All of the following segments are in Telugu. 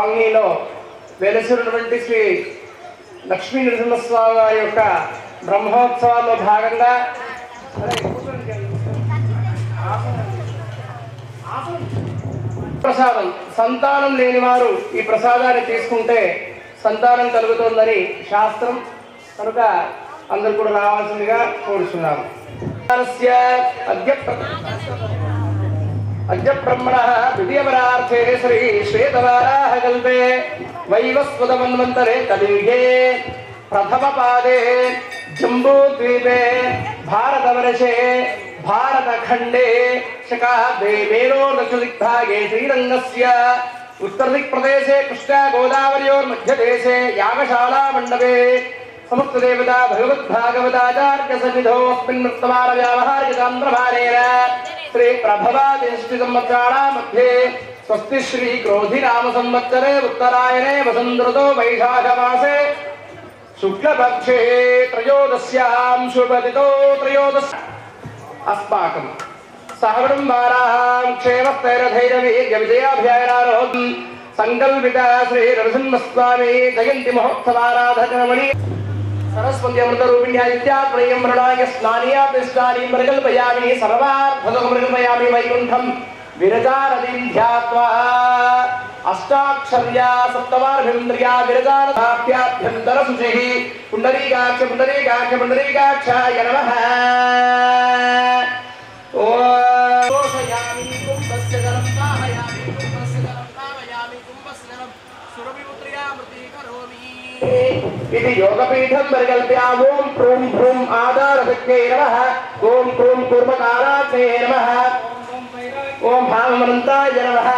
కాలనీలో వెలసినటువంటి శ్రీ లక్ష్మీ నరసింహస్వామి వారి యొక్క బ్రహ్మోత్సవాల్లో భాగంగా ప్రసాదం సంతానం లేని వారు ఈ ప్రసాదాన్ని తీసుకుంటే సంతానం కలుగుతుందని శాస్త్రం కనుక అందరూ కూడా రావాల్సిందిగా కోరుచున్నాము. अद्य ब्रह्मणः द्वितीयवरार्थे श्री श्वेतवाराहकल्पे वैवस्वतमन्वन्तरे कलियुगे प्रथमपादे जम्बूद्वीपे भारतवर्षे भारतखण्डे शकाब्दे मेरोदक्षदिग्भागे श्रीरङ्गस्य उत्तरदिक्प्रदेशे कृष्णा गोदावर्योर्मध्यदेशे यागशालामण्डपे समस्तदेवता भगवद्भागवताचार्यसन्निधौ अस्मिन् वर्तमानव्यावहारिकतन्त्रभारेण श्री प्रभवादिष्टि संवत्सराणां मध्ये स्वस्ति श्री क्रोधि नाम संवत्सरे उत्तरायणे वसन्त ऋतौ वैशाख मासे शुक्लपक्षे त्रयोदश्यां शुभतिथौ त्रयोदश अस्माकं सहकुटुम्बानां क्षेमस्थैर्यधैर्यवीर्यविजयाभियानारोहं संकल्पित श्री नरसिंहस्वामी जयन्ती महोत्सवाराधकरमणि सरस्वती अमृत रूपिण्यादित्यात्मयं मृणाय स्नानीयातिष्ठानीं मृगल्पयामि सर्वार्थदमृगल्पयामि वैकुण्ठं विरजानदीं ध्यात्वा अष्टाक्षर्या सप्तमार्भिन्द्रिया विरजानदाभ्याभ्यन्तरशुचिः पुण्डरीकाक्ष पुण्डरीकाक्ष पुण्डरीकाक्षाय नमः. इति योगपीठं परिकल्प्य ओम प्रूं प्रूं आधारशक्त्यै नमः. ओम प्रूं कूर्मकाराग्ने नमः. ओम भाममन्ताय नमः.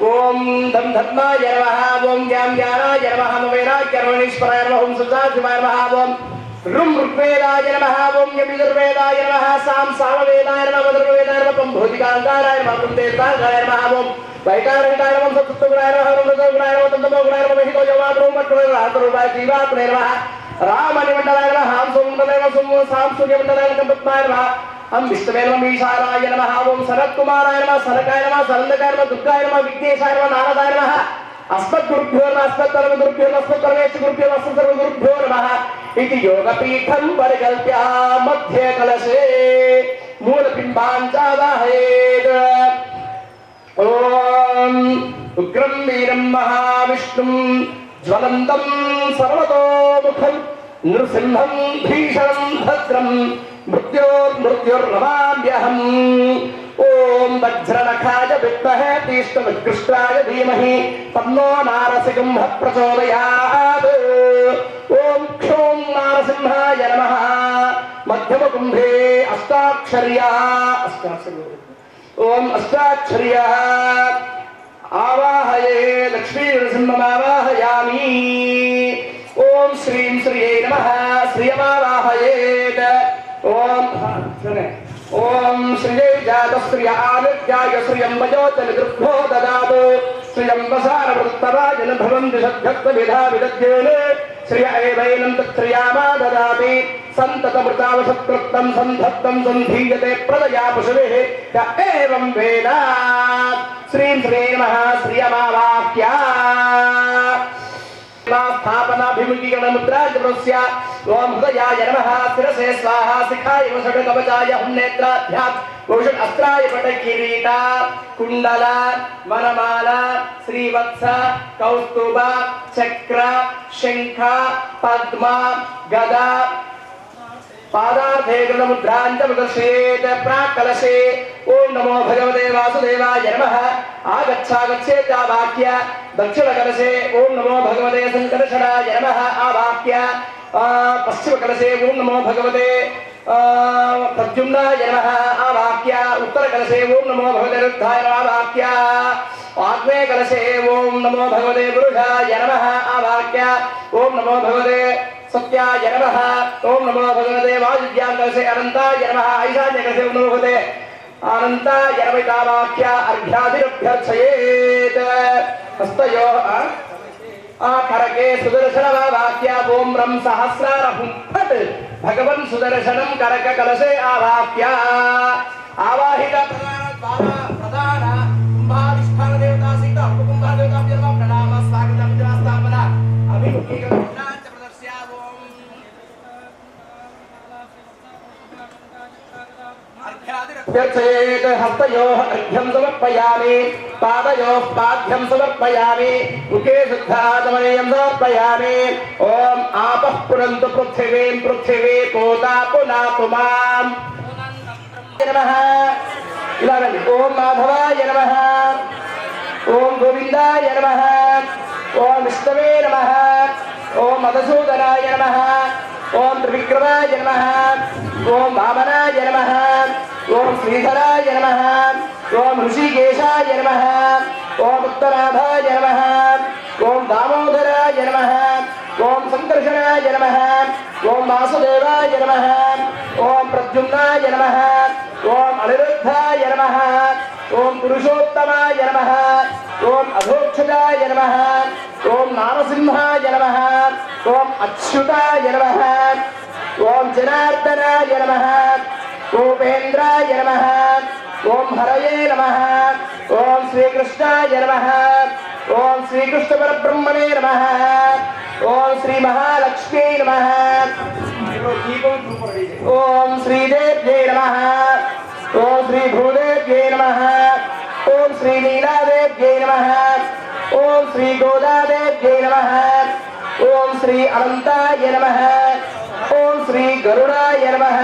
ओम धम धत्माय नमः. ओम ज्ञान ज्ञानाय नमः. ममेनाज्ञानमणीश्वराय नमः. ओम सुजाशिवाय नमः. ओम रुं ऋग्वेदाय नमः. ओम यजुर्वेदाय नमः. साम सामवेदाय नमः. वज्रवेदाय नमः. पं भूतिकान्ताराय नमः. पं तेताय नमः. ओम वैकारिकाय नमः. सत्तुगुणाय नमः. रमणगुणाय नमः. तन्तमगुणाय नमः. महितो जवाद्रूपट्टुणाय नमः. रातरूपाय जीवात्मने नमः. रामनिमण्डलाय नमः. हां सोममण्डलाय नमः. सोम साम सूर्यमण्डलाय नमः. पद्माय नमः. हम विष्णवे नमः. ईशानाय नमः. ओम सनत्कुमाराय नमः. सनकाय नमः. सरन्दकाय नमः. दुर्गाय नमः. विघ्नेशाय नमः. नारदाय नमः. अस्मद्गुरुभ्यो नमः. अस्मत्परमगुरुभ्यो नमः. अस्मत्परमेश्वरगुरुभ्यो नमः. अस्मत्सर्वगुरुभ्यो नमः. इति योगपीठं परिकल्प्य मध्ये कलशे मूलबिम्बाञ्चादाहयेत्. ओम उग्रं वीरं महाविष्णुं ज्वलन्तं सर्वतोमुखं नृसिंहं भीषणं भद्रं मृत्योर्नमाम्यहम्. ओम वज्रनखाय विद्महे तीक्ष्णविकृष्टाय धीमहि तन्नो नारसिंहः प्रचोदयात्. ओम क्षों नारसिंहाय नमः. मध्यमकुम्भे अष्टाक्षर्या ओम अष्टाक्षर्या आवाहये लक्ष्मी नरसिंहमावाहयामि. ओम श्रीं श्रिये नमः. श्रियमावाहयेत्. ओम ओम श्रिये जातश्रिय आदित्याय श्रियं वयोचनगृभ्यो ददातु. श्रियं वसारवृत्तराजन भवन्ति षड्भक्तविधा विदध्येन श्रिय एवैनं तत्श्रियामा ददाति. सन्ततमृतावशत्कृतं सन्धत्तं सन्धीयते प्रदया पशुभिः य एवं वेद. श्रीं श्री नमः. श्रियमावाक्या स्थापनाभिमुखीकरणमुद्राजप्रस्य. ओम हृदयाय नमः. शिरसे स्वाहा. शिखाय वषट्कवचाय हुन्नेत्राध्यात् कौशल अस्त्राय पटकिरीट कुण्डल वनमाला श्रीवत्स कौस्तुभ चक्र शंख पद्म गदा पादार्थे कृतमुद्राञ्चमुदर्शयेत्. प्राक्कलशे ओम नमो भगवते वासुदेवाय नमः. आगच्छागच्छेत्यावाक्य. दक्षिणकलशे ओम नमो भगवते संकर्षणाय नमः. आवाक्य. पश्चिमकलशे ओम नमो भगवते प्रद्युम्नाय नमः. आवाक्य. उत्तरकलशे ओम नमो भगवते रुद्धाय नमः. आवाक्य. आग्नेयकलशे ओम नमो भगवते पुरुषाय नमः. आवाक्य. ओम नमो भगवते सत्याय नमः. ओम नमो भगवते वायुज्ञानकलशे अनन्ताय नमः. ईशान्यकलशे ओम नमो भगवते अनन्ताय नमः. वाक्य अर्घ्यादिरभ्यर्चयेत्. हस्तयोः करके सुदर्शन वाक्य. ओम रं सहस्रारहुं फट् भगवन् सुदर्शनं करक कलशे आवाक्य. आवाहित प्रधान कुंभाधिष्ठान देवता सीता कुंभादेवता प्रणाम. यर्चयेत् हस्तयोः अर्घ्यं समर्पयामि पादयोः पाद्यं समर्पयामि मुखे शुद्धाचमनीयं समर्पयामि ॐ आपः पुनन्तु पृथिवीं पृथिवी पूता पुनातु माम् नमः इलागंడి ॐ माधवाय नमः ॐ गोविन्दाय नमः ॐ विष्णवे नमः ॐ मधुसूदनाय नमः ॐ त्रिविक्रमाय नमः ॐ वामनाय नमः ॐ श्रीधराय नमः ॐ ऋषिकेशाय नमः ॐ उत्तराधाय नमः ॐ दामोदराय नमः ॐ संकर्षणाय नमः ॐ वासुदेवाय नमः ॐ प्रद्युम्नाय नमः ॐ अनिरुद्धाय नमः ॐ पुरुषोत्तमाय नमः ॐ अधोक्षजाय नमः ॐ नारसिंहाय नमः ॐ अच्युताय नमः ॐ जनार्दनाय नमः गोपेन्द्राय नमः ॐ हरये नमः ॐ श्रीकृष्णाय नमः ॐ श्रीकृष्णपरब्रह्मणे नमः ॐ श्रीमहालक्ष्मी नमः ॐ श्रीदेव्यै नमः ॐ श्रीभूदेव्यै नमः ॐ श्रीलीलादेव्यै नमः ॐ श्रीगोदादेव्यै नमः ॐ श्री अनन्ताय नमः ॐ श्री गरुडाय नमः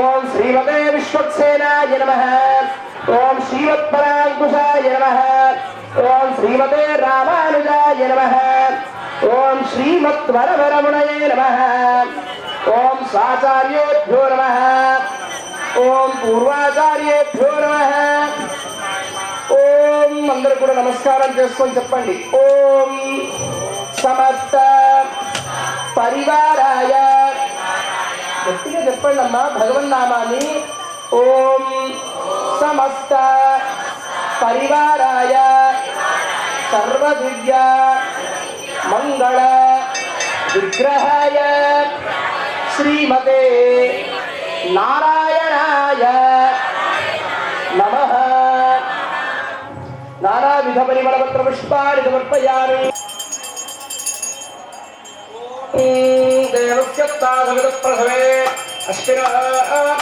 ॐ श्रीमते विश्वक्सेनाय नमः ॐ श्रीमत्पराङ्कुशाय नमः ॐ श्रीमते रामानुजाय नमः ॐ श्रीमत्वरवरमुनये नमः ॐ साचार्येभ्यो नमः ॐ पूर्वाचार्येभ्यो नमः ॐ అందరూ కూడా నమస్కారం చేసుకొని చెప్పండి ॐ సమస్త పరివారాయ గట్టిగా చెప్పండి అమ్మా భగవన్నామాన్ని ఓం సమస్త పరివారాయ సర్వదివ్య మంగళ విగ్రహాయ శ్రీమతే నారాయణాయ నమః నానావిధ పరిమళపత్ర పుష్పాన్ని సమర్పయామి देवस्य तासविदप्रसवे अश्विनः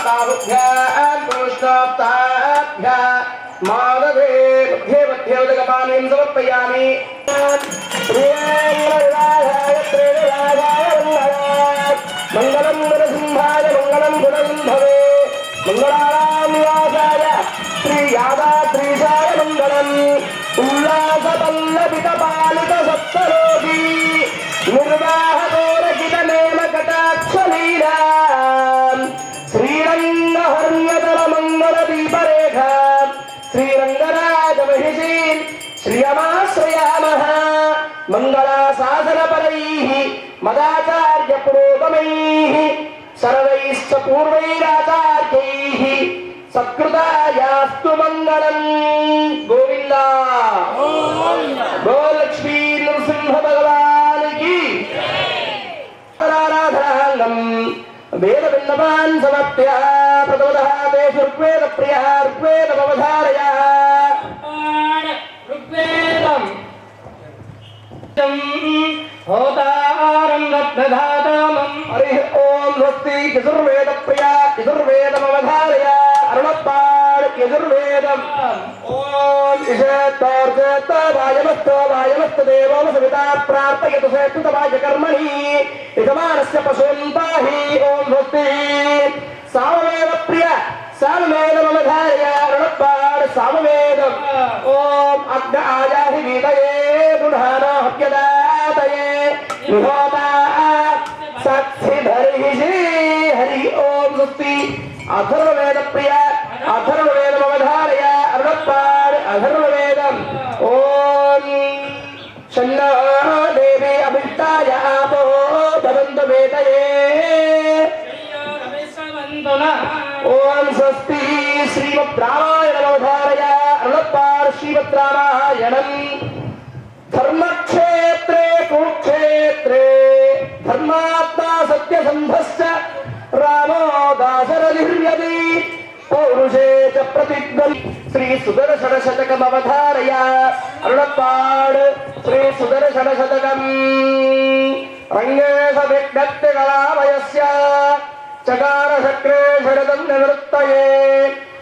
तावुभ्याम् पुरुषाप्ताभ्याम् मादधे मध्ये मध्ये उदकपानीं समर्पयामि मङ्गलं नरसिंहाय मङ्गलं गुणसिंहवे मङ्गलानां व्यासाय श्रीयादात्रीशाय मङ्गलम् उल्लासपल्लवितपालितसप्तलोकी निर्वाहतोरकितनेमकटाक्षलीला श्रीरङ्गहर्यतलमङ्गलदीपरेखा श्रीरङ्गराजमहिषी श्रियमाश्रयामः मङ्गलाशासनपरैः मदाचार्यपुरोगमैः सर्वैश्च पूर्वैराचार्यैः सत्कृतायास्तु मङ्गलम् गोविन्दा गोलक्ष्मी नृसिंह भगवान् की वेद बिन्दवान् समप्य प्रथमतः तेषु ऋग्वेद प्रियः ऋग्वेदमवधारय ऋग्वेदम् होतारं रत्नधातामम् हरिः ॐ स्वस्ति यजुर्वेद प्रिया यजुर्वेदमवधारय अरुणप्पाड् यजुर्वेदम् ॐ इषत्तोर्जत्तवायमस्तदेवोमसविता प्रार्थयतु सेतुतवाय कर्मणि यजमानस्य पशून् पाहि ॐ स्वस्ति सामवेद प्रिय सामवेदमवधारय अरुणप्पाड् सामवेदम् ॐ अग्न आयाहि वीतये दुर्हानो हव्यदातये विहोता सत्सिधर्हिषि हरि ॐ स्वस्ति अथर्ववेद प्रिय अथर्ववेदमवधारय अरुणप्पाड् अथर्ववेदम् ॐ शन्नो देवी अभिष्टाय आपो भवन्तु वेदये ॐ स्वस्ति श्रीमद्रामायणमवधारय अरुणप्पाड् श्रीमद्रामायणम् धर्मक्षेत्रे कुरुक्षेत्रे धर्मात्मा सत्यसन्धश्च रामो दाशरथिर्यदि पौरुषे च प्रतिज्ञम् श्री सुदर्शनशतकमवधारय अरुणप्पाड् श्री सुदर्शनशतकम् रङ्गेश विघ्नत्यकलामयस्य चकार चक्रे शरदं निवृत्तये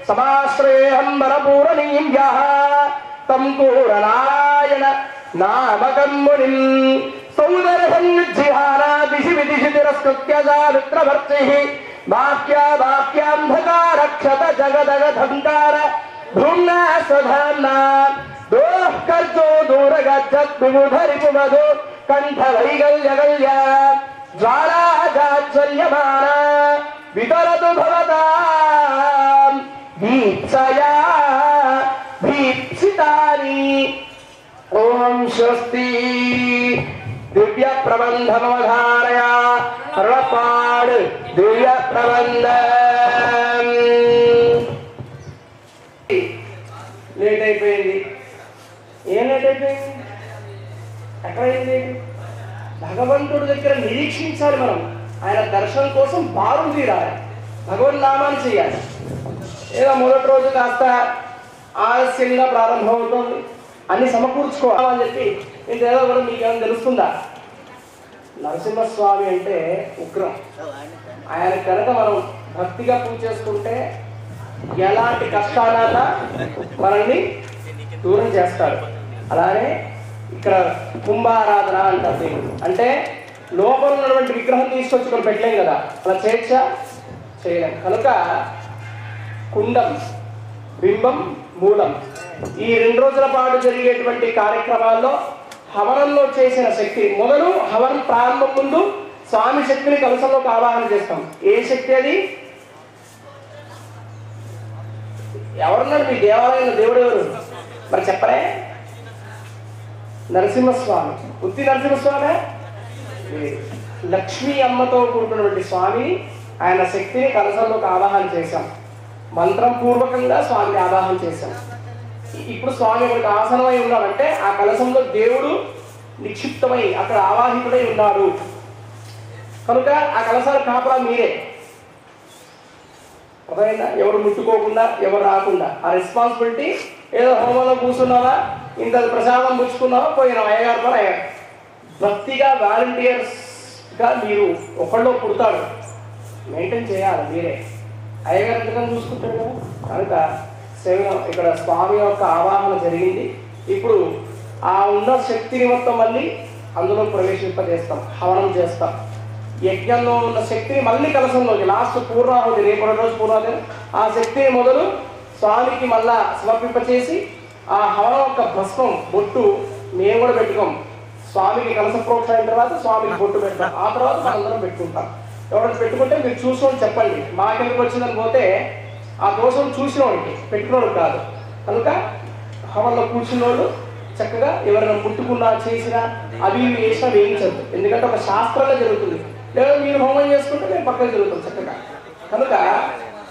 సమాశ్రయేహం వరపూరణీయః తం కూరనారాయణ నామకం మునిం సౌదర్హన్జిహానా దిశి విదిశి తిరస్కృత్య సావిత్రవర్చిః వాక్యాంధకారక్షత జగదగధంకార భృమ్నా స్వధామ్నా దోఃకర్జో దూరగచ్చత్ విబుధరిపుమధు కంఠ వైగల్యగల్య జ్వాలాజాజ్వల్యమానా వితరతు భవతాం దీప్సయా దీప్సితాని. ఓం స్వస్తి. దివ్య ప్రబంధమవధారయ అరుళపాడు దివ్య ప్రబంధం. లేట్ అయిపోయింది. ఏం లేట్ అయిపోయింది? ఎక్కడైంది? భగవంతుడి దగ్గర నిరీక్షించాలి మనం. ఆయన దర్శనం కోసం బారులు తీరాలి, భగవన్ నామాన్ని చేయాలి. ఏదో మొదటి రోజు కాస్త ఆలస్యంగా ప్రారంభమవుతుంది, అన్ని సమకూర్చుకోవాలని చెప్పి ఇంకేదో కూడా మీకు ఏమైనా తెలుస్తుందా? నరసింహస్వామి అంటే ఉగ్రం. ఆయన కనుక మనం భక్తిగా పూజ చేసుకుంటే ఎలాంటి కష్టాలైనా మనల్ని దూరం చేస్తాడు. అలానే ఇక్కడ కుంభారాధన అంటారు. దేవుడు అంటే లోపల ఉన్నటువంటి విగ్రహం తీసుకొచ్చి ఇక్కడ పెట్టలేం కదా, అలా చేయలేం. కనుక కుండం, బింబం, మూలం ఈ 2 రోజుల పాటు జరిగేటువంటి కార్యక్రమాల్లో హవనంలో చేసిన శక్తి మొదలు హవనం ప్రారంభం ముందు స్వామి శక్తిని కలసంలోకి ఆవాహన చేస్తాం. ఏ శక్తి అది? ఎవరున్నారు మీ దేవాలయంలో? దేవుడు ఎవరు మరి చెప్పరే? నరసింహస్వామి. ఉత్తి నరసింహస్వామి లక్ష్మీ అమ్మతో కూడుకున్నటువంటి స్వామిని, ఆయన శక్తిని కలసంలోకి ఆవాహన చేశాం. మంత్రం పూర్వకంగా స్వామిని ఆవాహన చేశాం. ఇప్పుడు స్వామి ఒకటి ఆసనమై ఉన్నాడంటే ఆ కలశంలో దేవుడు నిక్షిప్తమై అక్కడ ఆవాహితుడై ఉన్నాడు. కనుక ఆ కలశాలు కాపలా మీరే. అర్థమైందా? ఎవరు ముట్టుకోకుండా, ఎవరు రాకుండా. ఆ రెస్పాన్సిబిలిటీ. ఏదో హోమంలో కూర్చున్నావా, ఇంత ప్రసాదం పుచ్చుకున్నావా, పోయినా అయ్యగారు పని అయ్యారు. భక్తిగా వాలంటీర్స్గా మీరు ఒకళ్ళు పుడతాడు, మెయింటైన్ చేయాలి మీరే. అయ్యగారు ఎంతకని చూసుకుంటాడు కదా. కనుక సేవ ఇక్కడ స్వామి యొక్క ఆవాహన జరిగింది. ఇప్పుడు ఆ ఉన్న శక్తిని మొత్తం మళ్ళీ అందులో ప్రవేశింపజేస్తాం, హవనం చేస్తాం. యజ్ఞంలో ఉన్న శక్తిని మళ్ళీ కలసంలోకి లాస్ట్ పూర్ణాహుతి, రేపటి రోజు పూర్ణాహుతి, ఆ శక్తిని మొదలు స్వామికి మళ్ళా సమర్పింపచేసి ఆ హవనం యొక్క భస్మం బొట్టు మేము కూడా పెట్టుకోం. స్వామికి కలస ప్రోక్షణ అయిన తర్వాత స్వామికి బొట్టు పెడతాం. ఆ తర్వాత మనందరం పెట్టుకుంటాం. ఎవరైనా పెట్టుకుంటే మీరు చూసుకోండి, చెప్పండి. మాకెందుకు వచ్చిందని పోతే ఆ దోషం చూసిన వాడికి, పెట్టుకున్నవాడు కాదు. కనుక హవన్లో కూర్చున్న వాళ్ళు చక్కగా ఎవరైనా ముట్టుకున్నా చేసినా అవి వేసినా వేయించద్దు. ఎందుకంటే ఒక శాస్త్రంగా జరుగుతుంది. లేదా మీరు హోమం చేసుకుంటే మేము పక్కన జరుగుతాం చక్కగా. కనుక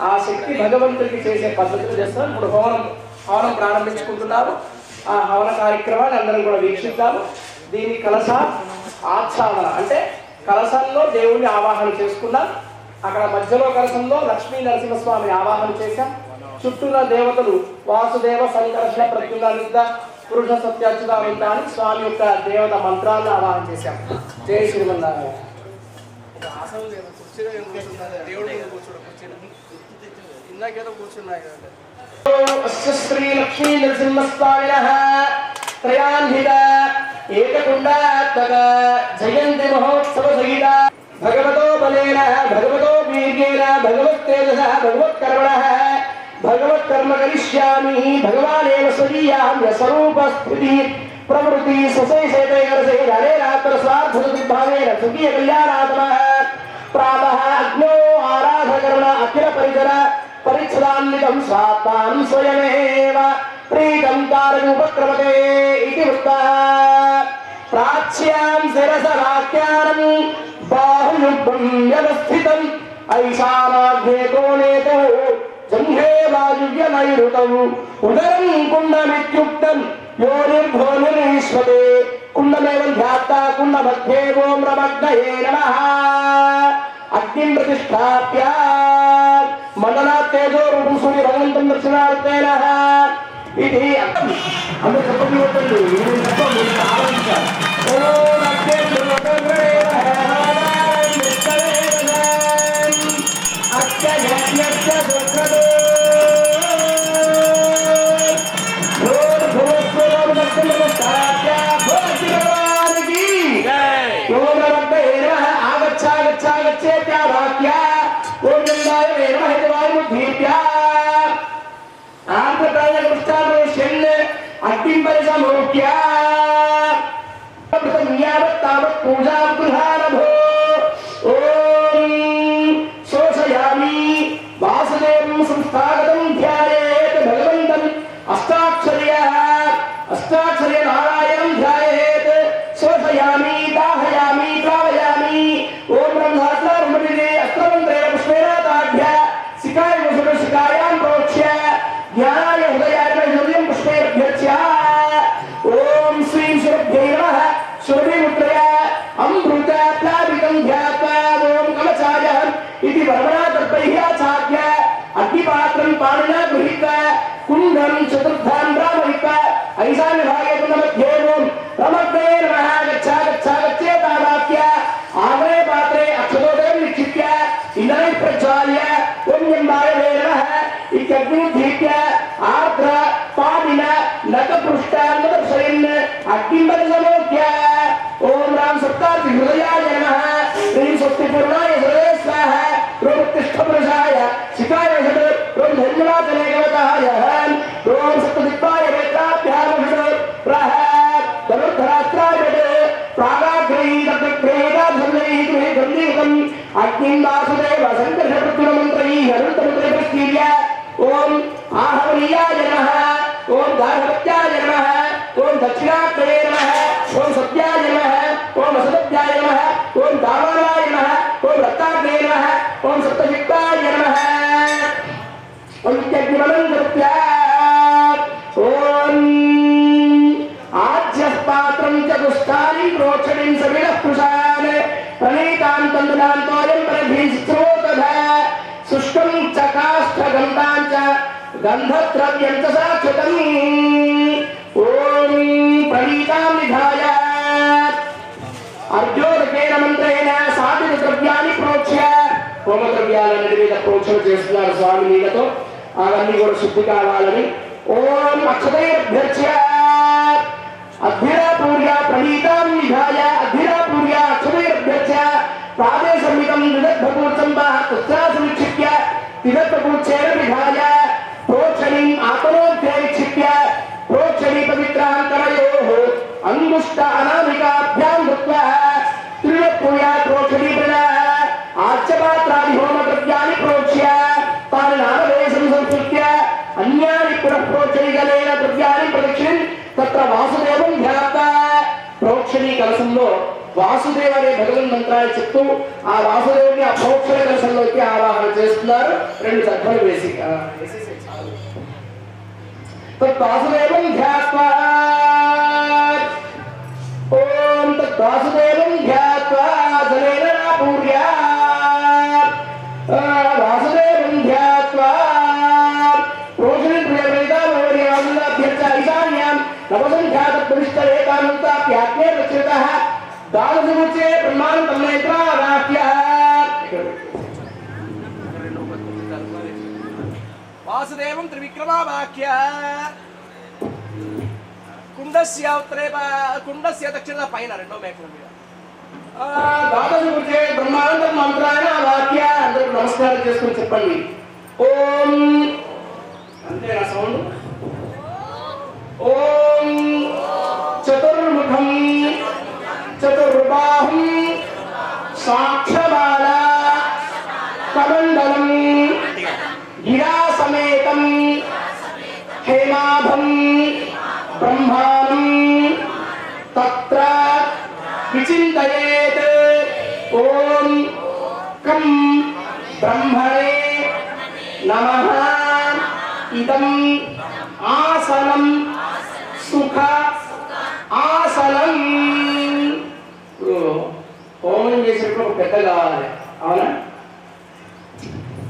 ఆ శక్తి భగవంతుడికి చేసే పద్ధతులు చేస్తాం. ఇప్పుడు హవనం ప్రారంభించుకుంటున్నారు. ఆ హవన కార్యక్రమాన్ని అందరం కూడా వీక్షిద్దాము. దీని కలశ ఆచ్ఛాదన అంటే కలశంలో దేవుణ్ణి ఆవాహన చేసుకున్నాం. అక్కడ మధ్యలో కలశంలో లక్ష్మీ నరసింహస్వామిని ఆవాహన చేశాం. చుట్టూన దేవతలు వాసుదేవ సంకర్షణ ప్రత్యుల్లానిద్ద పురుష సత్యాచ్యుతానంద అని స్వామి యొక్క దేవత మంత్రాలను ఆవాహన చేశాం. జై శ్రీమన్నారాయణ. శ్రీ లక్ష్మీ నరసింహస్వామినః త్రయాన్విత ఏకకుండాత్మక జయంతి మహోత్సవ సహిత భగవతో బలేన భగవతో వీర్యేన భగవత్తేజస భగవత్కర్మణః భగవత్కర్మ కరిష్యామి భగవానేవ స్వీయామ్య స్వరూపస్థితి ప్రవృత్తి సశైశేతైరసే హరే రాత్ర స్వార్థసుద్భావేన సుఖీయ కళ్యాణాత్మః ప్రాతః అగ్నో ఆరాధకరణ అఖిల పరికర పరిచ్ఛదాన్వితం స్వాత్మానం స్వయమేవ ప్రీతం తారూపక్రమతే ఇతి వృత్తః ప్రాచ్యాం శిరసవాక్యానం బాహుయుగ్మం వ్యవస్థితం ఐశానాగ్నేతో జంఘే వాయువ్యనైరుతం ఉదరం కుండమిత్యుక్తం యోనిర్భోనిరీశ్వతే కుండమేవం ధ్యాత్తా కుండమధ్యే ఓం రమగ్నయే నమః అగ్నిం ప్రతిష్ఠాప్య మండలాత్ తేజో రూపం సూర్య భగవంతం దర్శనార్థేన ఇది అందరూ చెప్పండి వద్దండి. ఓం అగ్నే అత్యజ్ఞ దుఃఖదో वाक्य ओम गंगाय नमः हितवाय मुद्धीप्य आर्द्रप्राय कृष्णादोष्यन् अग्निं परिसमोक्य प्रथम यावत् तावत् पूजा गृहारभो ओम शोषयामि वासुदेवं संस्थागतं ध्यायेत् भगवन्तम् अष्टाक्षर्य नारायणं ध्यायेत् शोषयामि दाहयामि प्लावयामि ओम ब्रह्मास्त्रमृतिरे अस्त्रमन्त्रेण पुष्पेण ताभ्य शिखाय शिखायां प्रोक्ष्य ज्ञानाय हृदयाय हृदयं पुष्पेभ्यर्च्य ओम श्रीं शुभ्यै नमः शुभमुद्रया अमृत प्लावितं ध्यात्वा ओम कवचाय इति वर्मणा तर्पयः आचार्य अग्निपात्रं पाणिना गृहीत्वा कुण्डं चतुर्धां ब्राह्मयित्वा ऐशान्यभागे कुण्डमध्ये ओम रमग्ने नमः गच्छेतावाक्य आग्ने पात्रे अक्षतोदयं निक्षिप्य इन्द्रैः प्रज्वाल्य ओम यम्बाय नमः इत्यग्निमुद्धीप्य आर्द्र पाणिन नखपृष्ठान्नदर्शयन् अग्निं परिसमोक्य ओम राम सप्तार्ति हृदयाय नमः श्रीं स्वस्तिपूर्णाय हृदये स्वाहा रोमोत्तिष्ठपुरुषाय शिखाय ओम धन्यवादने गवताय ओम सप्तदिक्पाय वेत्राभ्यां प्रह धनुर्धरास्त्राय प्रागाग्रहीतग्रहीताधर्मैः गन्धीकम् अग्निं वासुदेव सङ्कर्षप्रचुरमन्त्रैः अनन्तमुद्रैः ओम आहवनीयाय नमः ओम गार्हपत्याय नमः ओम दक्षिणाग्रये नमः ओम सत्याय नमः ओम असत्याय नमः ओम दावानाय नमः ओम रक्ताग्रये नमः ओम सप्तयुक्ताय नमः ओम यज्ञमनङ्कृत्य ओम आज्यपात्रं चतुष्टानि प्रोक्षणीं सविनः पुरुषान् प्रणीतां तन्दुलान्तोऽयं परभीश्रोतधा शुष्कं च काष्ठगन्धां च गन्धद्रव्यं च साक्षतम् ओम प्रणीतां निधाय अर्घ्योदकेन मन्त्रेण साधितद्रव्यानि प्रोक्ष्य హోమద్రవ్యాలన్నిటి మీద ప్రోక్షణ చేస్తున్నారు స్వామి నీళ్ళతో అవన్నీ కూడా శుద్ధి కావాలని ఓం అక్షతైరభ్యర్చ్య అద్భిరాపూర్య ప్రణీతాం నిధాయ అద్భిరాపూర్య అక్షతైరభ్యర్చ్య పాదే సంహితం విదగ్ధపూర్చంబా తుస్యాసునిక్షిప్య విదగ్ధపూర్చేన విధాయ ప్రోక్షణీం ఆపనోధ్యే నిక్షిప్య ప్రోక్షణీ పవిత్రాం కరయోః అంగుష్ట అనామికాభ్యాం ధృత్వా త్రిలపూయా ప్రోక్షణీ ప్రణా आच्यपात्रादि होमद्रव्यानि प्रोक्ष्य तानि नामदेशं संस्कृत्य अन्यानि पुनः प्रोक्षणीकलेन द्रव्यानि प्रदक्षिणं तत्र वासुदेवं ध्यात्वा प्रोक्षणी कलशंलो वासुदेव अने भगवन् मंत्राలు చెప్తూ ఆ వాసుదేవుని ఆ ప్రోక్షణ కలశంలోకి ఆవాహన చేస్తున్నారు రెండు దర్భలు వేసి తత్ వాసుదేవం ధ్యాత్వా ఓం తత్ వాసుదేవం ధ్యాత్వా జలేన పూర్య वासुदेवं ध्यात्वा प्रोक्षणं प्रियवेदामोर्यामुदाभ्यर्च ईशान्यां नवसंख्यातपरिष्ठरेकानुताप्यात्मे रक्षितः द्वादशमुचे ब्रह्माण्डं नेत्रावाक्यः वासुदेवं त्रिविक्रमावाक्यः कुण्डस्य उत्तरे कुण्डस्य दक्षिणतः पैन రెండో మేకల మీద ద్వాదశముచే బ్రహ్మాండ మంత్రాయణ వాక్య అందరూ నమస్కారం చేసుకొని చెప్పండి ఓం అంతే నా సౌండ్ ఓం చతుర్ముఖం చతుర్బాహుం సాక్షమాల కమండలం గిరా సమేతం హేమాభం బ్రహ్మాణం తత్ర विचिन्तयेत् ओम कं ब्रह्मणे नमः इदं आसनं सुख आसनं హోమం చేసేటప్పుడు ఒక పెద్ద కావాలి అవునా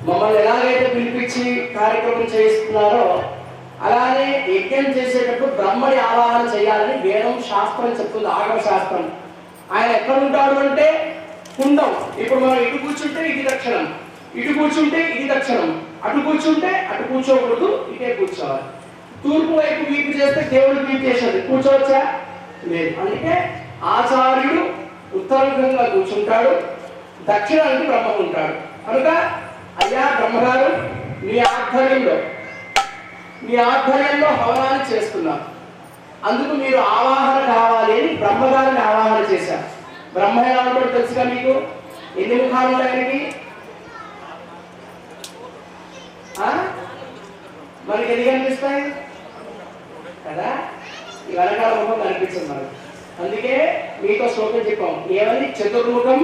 మమ్మల్ని ఎలాగైతే పిలిపించి కార్యక్రమం చేయిస్తున్నారో అలానే యజ్ఞం చేసేటప్పుడు బ్రహ్మని ఆవాహన చేయాలని వేదం శాస్త్రం చెప్తుంది ఆగమ శాస్త్రం ఆయన ఎక్కడ ఉంటాడు అంటే కుండం ఇప్పుడు మనం ఇటు కూర్చుంటే ఇది దక్షిణం ఇటు కూర్చుంటే ఇది దక్షిణం అటు కూర్చుంటే అటు కూర్చోకూడదు ఇటే కూర్చోవాలి తూర్పు వైపు వీపు చేస్తే దేవుడు వీపు చేసేది కూర్చోవచ్చా లేదు అందుకే ఆచార్యుడు ఉత్తరముఖంగా కూర్చుంటాడు దక్షిణానికి బ్రహ్మ ఉంటాడు కనుక అయ్యా బ్రహ్మగారు మీ ఆధ్వర్యంలో హవనాన్ని చేస్తున్నాం, అందుకు మీరు ఆవాహన కావాలి అని బ్రహ్మగారిని ఆవాహన చేశారు. బ్రహ్మ ఎలా ఉంటాడో తెలుసుగా మీకు? ఎన్ని ముఖాలు ఉన్నాయి ఆయనకి? మనకి ఎన్ని కనిపిస్తాయి కదా? ఈ వెనకాల ముఖం కనిపిస్తుంది మనకు. అందుకే మీతో శ్లోకం చెప్పాం ఏమని? చతుర్ముఖం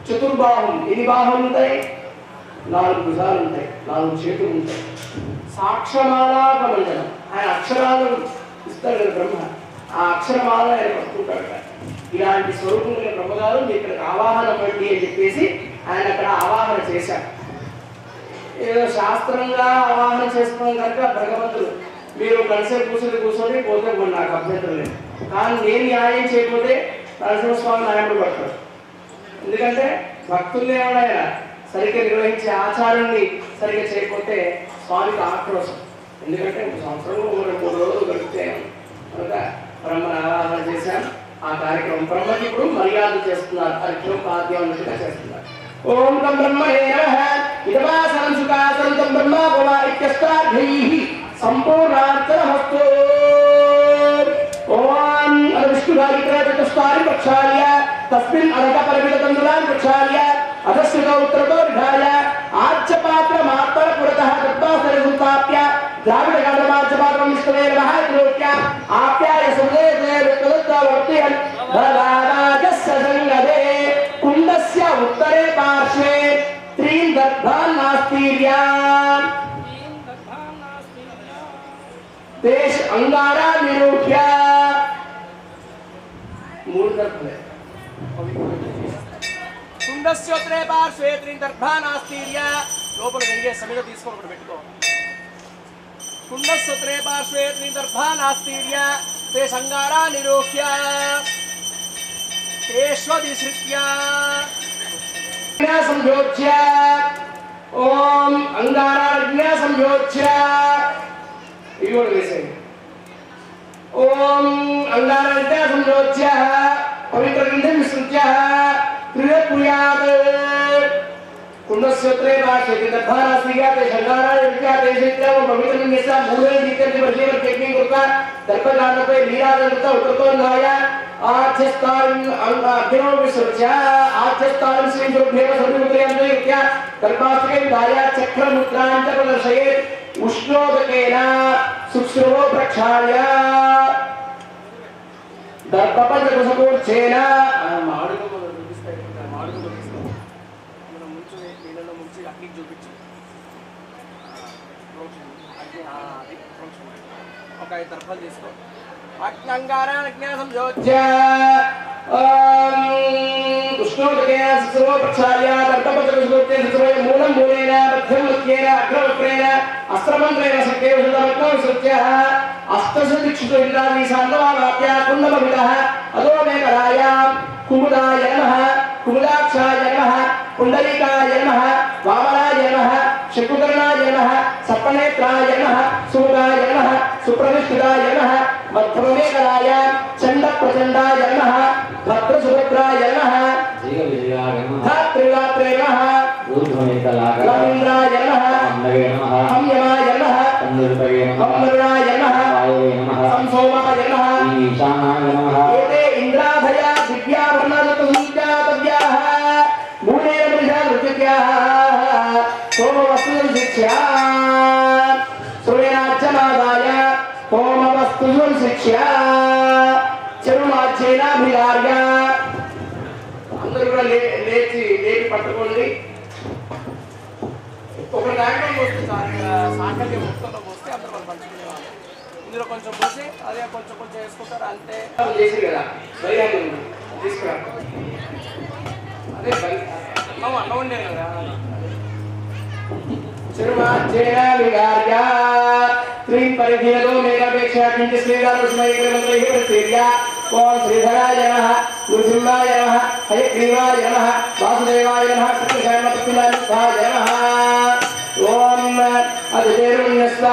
చతుర్బాహం. ఎన్ని బాహువులు ఉంటాయి? 4 భుజాలు ఉంటాయి, 4 చేతులు ఉంటాయి. సాక్షమాలాపమండలం, ఆయన అక్షరాలు ఇస్తాడు కదా బ్రహ్మ, ఆ అక్షరమాల ఆయన పట్టుకుంటాడు. ఇలాంటి స్వరూపం బ్రహ్మగారు మీరు ఇక్కడికి ఆవాహన పడి అని చెప్పేసి ఆయన అక్కడ ఆవాహన చేశారు. ఏదో శాస్త్రంగా ఆవాహన చేసుకున్నాం కనుక భగవంతుడు మీరు కలిసి కూర్చొని పోతే నాకు అభ్యంతరం లేదు. కానీ నేను న్యాయం చేయకపోతే నరసింహస్వామి న్యాయం పడతాడు. ఎందుకంటే భక్తుల్ని ఏమైనా సరిగ్గా నిర్వహించే ఆచారాన్ని సరిగ్గా చేయకపోతే స్వామికి ఆక్రోశం. ఎందుకంటే సంవత్సరంలో 3 రోజులు గడిపితే కనుక బ్రహ్మను ఆరాధన చేశాం. ఆ కార్యక్రమం బ్రహ్మకి ఇప్పుడు మర్యాద చేస్తున్నారు, అర్ఘ్యం పాద్యం అన్నట్టుగా చేస్తున్నారు. ఓం తం బ్రహ్మణే నమః ఇదమాసనం సుఖాసనం తం బ్రహ్మ భవానిత్యష్టార్థైః సంపూర్ణార్థనమస్తు. ఓం విష్ణుగారిత్ర చతుష్టాని ప్రక్షాళ్య తస్మిన్ అరక పరిమితతందులాన్ ప్రక్షాళ్య అధస్సుత ఉత్తరతో విధాయ ఆజ్యపాత్ర మాత్ర పురతః తద్వాసర సంతాప్య ద్రావిడ గణమాజ్యపాత్రం విష్ణువే నమః త్రోక్య ఆప్యాయ సందేశే విత్తదత్తావర్తియన్ భరదారాజస్య సంగదే కుండస్య ఉత్తరే పార్శ్వే త్రీన్ దర్భాన్ నాస్తిర్యాన్ దేశ అంగారా నిరూప్య. 3 దర్భలే. కుండస్యోత్రే పార్శ్వే త్రీన్ దర్భాన్ నాస్తిర్య. లోపల వెంగే సమిత తీసుకోవడం పెట్టుకో. కుండస్యోత్రే పార్శ్వే త్రీన్ దర్భాన్ నాస్తిర్య తే సంగారా నిరూప్య తేష్వదిశ్రిత్య సంయోజ్య. ఓం అంగారాజ్ఞ సంయోజ్య. ఇవి కూడా వేసేయండి. ఓం అంగారాజ్ఞ సంయోజ్య పవిత్ర గ్రంథం విసృజ్య త్రిపుర్యాత్. కుండస్యోత్రే పార్శ్వే దర్భానాస్తిర్య తే సంగారా నిరూప్య తేష్వదిశ్రిత్య పవిత్ర గ్రంథస్య మూలే దీప్తి వర్షేవ టెక్నిక్ కృత దర్భగానపై నీరాజకృత ఉత్తరతోన్ధాయ ఆధ్యస్థానం అగ్నో విసృజ్య ఆధ్యస్థానం శ్రీ గురుభ్యో సర్వముద్రయంత్య కల్పాస్తికే విధాయ చక్రముద్రాంచ ప్రదర్శయేత్ ఉష్ణోదకేన సుశ్రువో ప్రక్షాళ్య దర్భపంచకుశకూర్చేన. మాడుగు మనం చూపిస్తాయి, మాడుగు చూపిస్తాం. మనం ముంచు నీళ్ళలో ముంచి అగ్నికి చూపించి ఒక 5 దర్భలు తీసుకో. అగ్నంగారాజ్ఞాసంయోజ్య ఉష్ణోదకేన సుశ్రువో ప్రక్షాళ్య దర్భపంచకుశకూర్చేన మూలం మూలేన మధ్యం మధ్యేన అగ్రవక్రేణ అస్త్రమంత్రేణ శక్తే విశుద్ధమగ్నో విసృజ్య అష్టశదిక్షితో ఇంద్రాది సాంగవాప్య కుండమభితః అదో మేకరాయ కుముదాయ నమః కుముదాక్షాయ నమః పుండరీకాయ నమః వామనాయ నమః శకుకర్ణాయ నమః సప్పనేత్రాయ నమః సూర్యాయ నమః సుప్రతిష్ఠితాయ నమః మధ్యమేకరాయ చండ ప్రచండాయ నమః భద్రసుభద్రాయ నమః ధాత్రిగాత్రే నమః రవీంద్రాయ నమః హంయమాయ నమః అమృతాయ నమః సంసోమాయ నమః ఈశానాయ నమః. ఏతే ఇంద్రాధయ దివ్యావర్ణజతుల్యాతవ్యాః మూలేన మృషాదృత్యాః సోమవస్తుం శిక్ష్యా శ్రేయాజ్యమాదాయ హోమవస్తుం శిక్ష్యా చరుమాజ్యేనాభిలార్య. అందరూ కూడా లేచి పట్టుకోండి. ఒక దాంట్లో పోస్తే సాకల్యం మొత్తంలో పోస్తే అందరూ వాళ్ళు పంచుకునేవాళ్ళు. ఇందులో కొంచెం పోసి అదే కొంచెం వేసుకుంటారు అంతే. చేసి కదా తీసుకురా అదే అన్న ఉండే కదా. చిరుమాజ్యేనాభిలార్య త్రీం పరిధిలో మేఘాపేక్ష కించి శ్రీరామస్మైర్య. ఓం శ్రీధరాయ నమః నృసింహాయ నమః హయగ్రీవాయ నమః వాసుదేవాయ నమః సత్యశామపతినాథాయ నమః. ఓం అదితేరుణ్యస్వ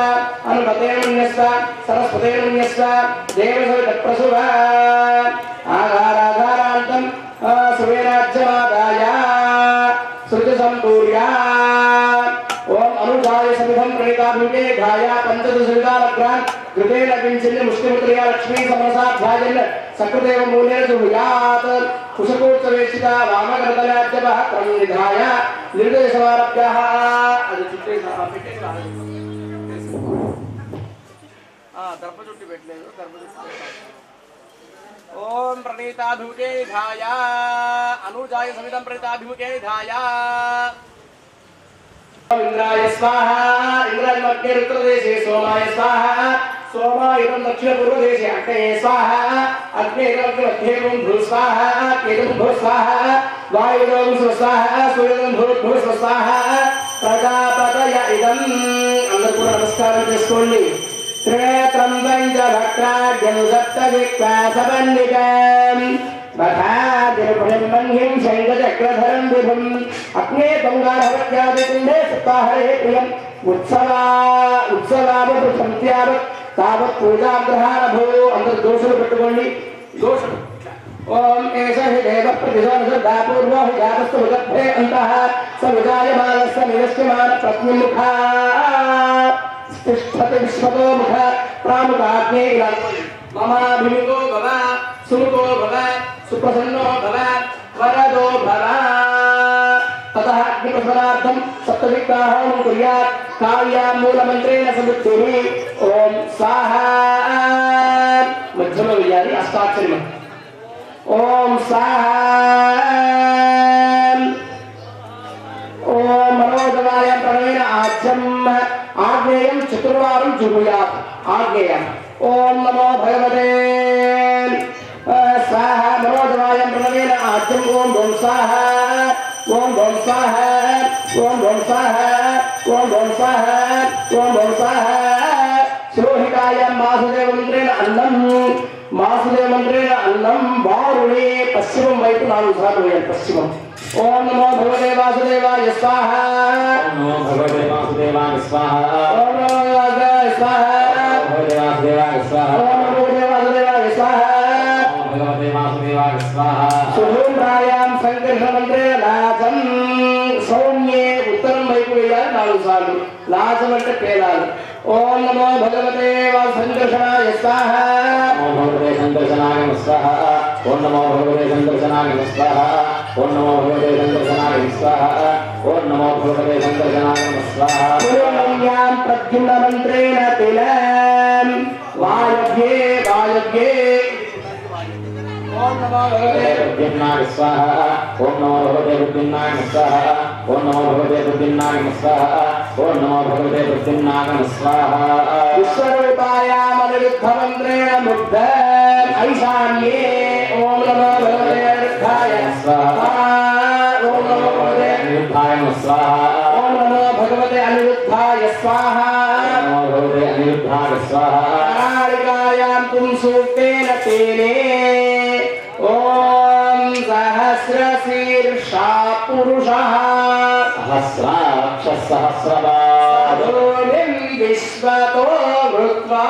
అనుపతేరుణ్యస్వ సరస్వతేరుణ్యస్వ దేవసవితప్రసువ ఆధారాధారాంతం సువేరాజ్యమాదాయ सूर्या ओम अनुजाय समिधं प्रणिताभिके धाया पंचदशविदालग्रान् कृतेन किंचिन् मुष्टिमुद्रया लक्ष्मी समरसाध्यायन् सकृदेव मूलेन जुहुयात् कुशकोत्सवेशिता वामकरतलाद्यपः क्रम निधाय निर्देशमारभ्यः అది చుట్టే పెట్టే దర్భ చుట్టి పెట్టలేదు దర్భ చుట్టి ओम प्रणीताभिमुखे धाय अनुजाय समिधं प्रणीताभिमुखे धाय इंद्राय स्वाहा इंद्राय मध्य उत्तरदेशे सोमाय स्वाहा सोमायं दक्षिण पूर्वदेशे अग्नये स्वाहा अग्नेयं मध्ये भू स्वाहा केतुं भू स्वाहा वायुं स्वाहा सूर्यं भू स्वाहा प्रजापतय इदं అందరూ నమస్కారం చేసుకోండి త్రేత్రం పంచభక్త్రాజ్యం సప్తవిక్వాసపన్నికం మహాదిర్భ్రహ్మణ్యం శంఖచక్రధరం విభుం అగ్నే తుంగారవత్యాదికుండే సప్తాహరే ప్రియం ఉత్సవావృతంత్యావత్ తావత్ పూజాగ్రహారభో అందరు దోషులు పెట్టుకోండి దోషులు ओम ऐसा ही देव प्रतिशोधदा पूर्वो हि जातस्तु विगर्भे अन्तः स विजायमानस्य निरस्यमान प्रत्युमुखा तिष्ठति विश्वतो मुख प्रामुखाग्ने ममाभिमुखो भव सुमुखो भव सुप्रसन्नो भव वरदो भव ततः अग्निप्रसन्नार्थं सप्तविक्ताहं कुर्यात् काव्यां मूलमन्त्रेण समुद्धिः ओम स्वाहा मध्यम विजाति अष्टाक्षरी ओम स्वाहा ओम मनोजवाय प्रणवेन आज्यम आग्नेयं चतुर्वारं जुहुयात् आग्नेयम् ओम नमो भगवते स्वाहा मनोजवाय प्रणवेन आज्यम ओम ओम स्वाहा ओम ओम स्वाहा ओम ओम स्वाहा ओम ओम स्वाहा ओम ओम स्वाहा शिरोहिकायां वासुदेव मंत्रेण अन्नं वारुणे पश्चिमं वैपु नालुगु सार्लु वेयाలి पश्चिमं ओम नमो भगवते वासुदेवाय स्वाहा ओम नमो भगवते वासुदेवाय स्वाहा ओम नमो भगवते वासुदेवाय स्वाहा ओम नमो वासुदेवाय स्वाहा ओम भगवते वासुदेवाय स्वाहा सुधूम्रायां संकर्षण मंत्रे लाजं सौम्ये उत्तरं వైపు వేయాలి నాలుగు సార్లు లాజం అంటే పేలాలు ओम नमो भगवते वासुदेवाय स्वाहा ओम भगवते संकर्षणाय स्वाहा ओम नमो भगवते संकर्षणाय स्वाहा ओम नमो भगवते संकर्षणाय स्वाहा ओम नमो भगवते संकर्षणाय स्वाहा ओम प्रद्युम्न मंत्रेण तिलं वायव्ये वायव्ये ओम नमो भगवते प्रद्युम्नाय स्वाहा ओम नमो भगवते प्रद्युम्नाय स्वाहा ओम नमो भगवते प्रद्युम्नाय स्वाहा ओम नमो भगवते प्रद्युम्नाय स्वाहा विश्वरूपायाम् अनिरुद्धमन्त्रेण मुग्ध ऐशान्ये ओम नमो भगवते अनिरुद्धाय स्वाहा ओम नमो भगवते अनिरुद्धाय स्वाहा ओम नमो भगवते अनिरुद्धाय स्वाहा नमो भगवते अनिरुद्धाय स्वाहा कालिकायां तुम सूक्तेन तेने ओम सहस्रशीर्षा पुरुषः सहस्राक्ष सहस्रपादोनिं विश्वतो भूत्वा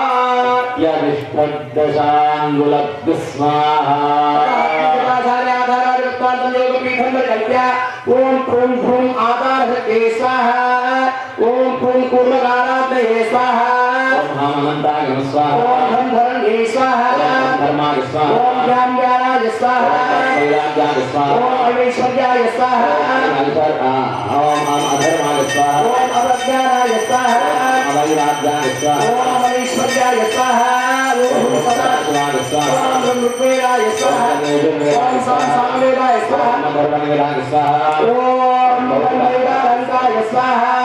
यदिष्टदशाङ्गुलग्स्वाहा ओम प्रूं भ्रूं आधारशक्ते स्वाहा ओम प्रूं कूर्मकारात्मये स्वाहा ओम हामन्ताय स्वाहा ओम धर्मधरण्ये स्वाहा ओम धर्माय स्वाहा ओम ज्ञानाय स्वाहा वैराग्याय स्वाहा ओम ऐश्वर्याय स्वाहा ओम अधर्माय स्वाहा ओम अवज्ञानाय स्वाहा ओम वैराग्याय स्वाहा ओम ऐश्वर्याय स्वाहा ओम सदाशिवाय स्वाहा ओम ब्रह्मवेदाय स्वाहा ओम संसारवेदाय स्वाहा ओम धर्मवेदाय स्वाहा ओम वैराग्याय स्वाहा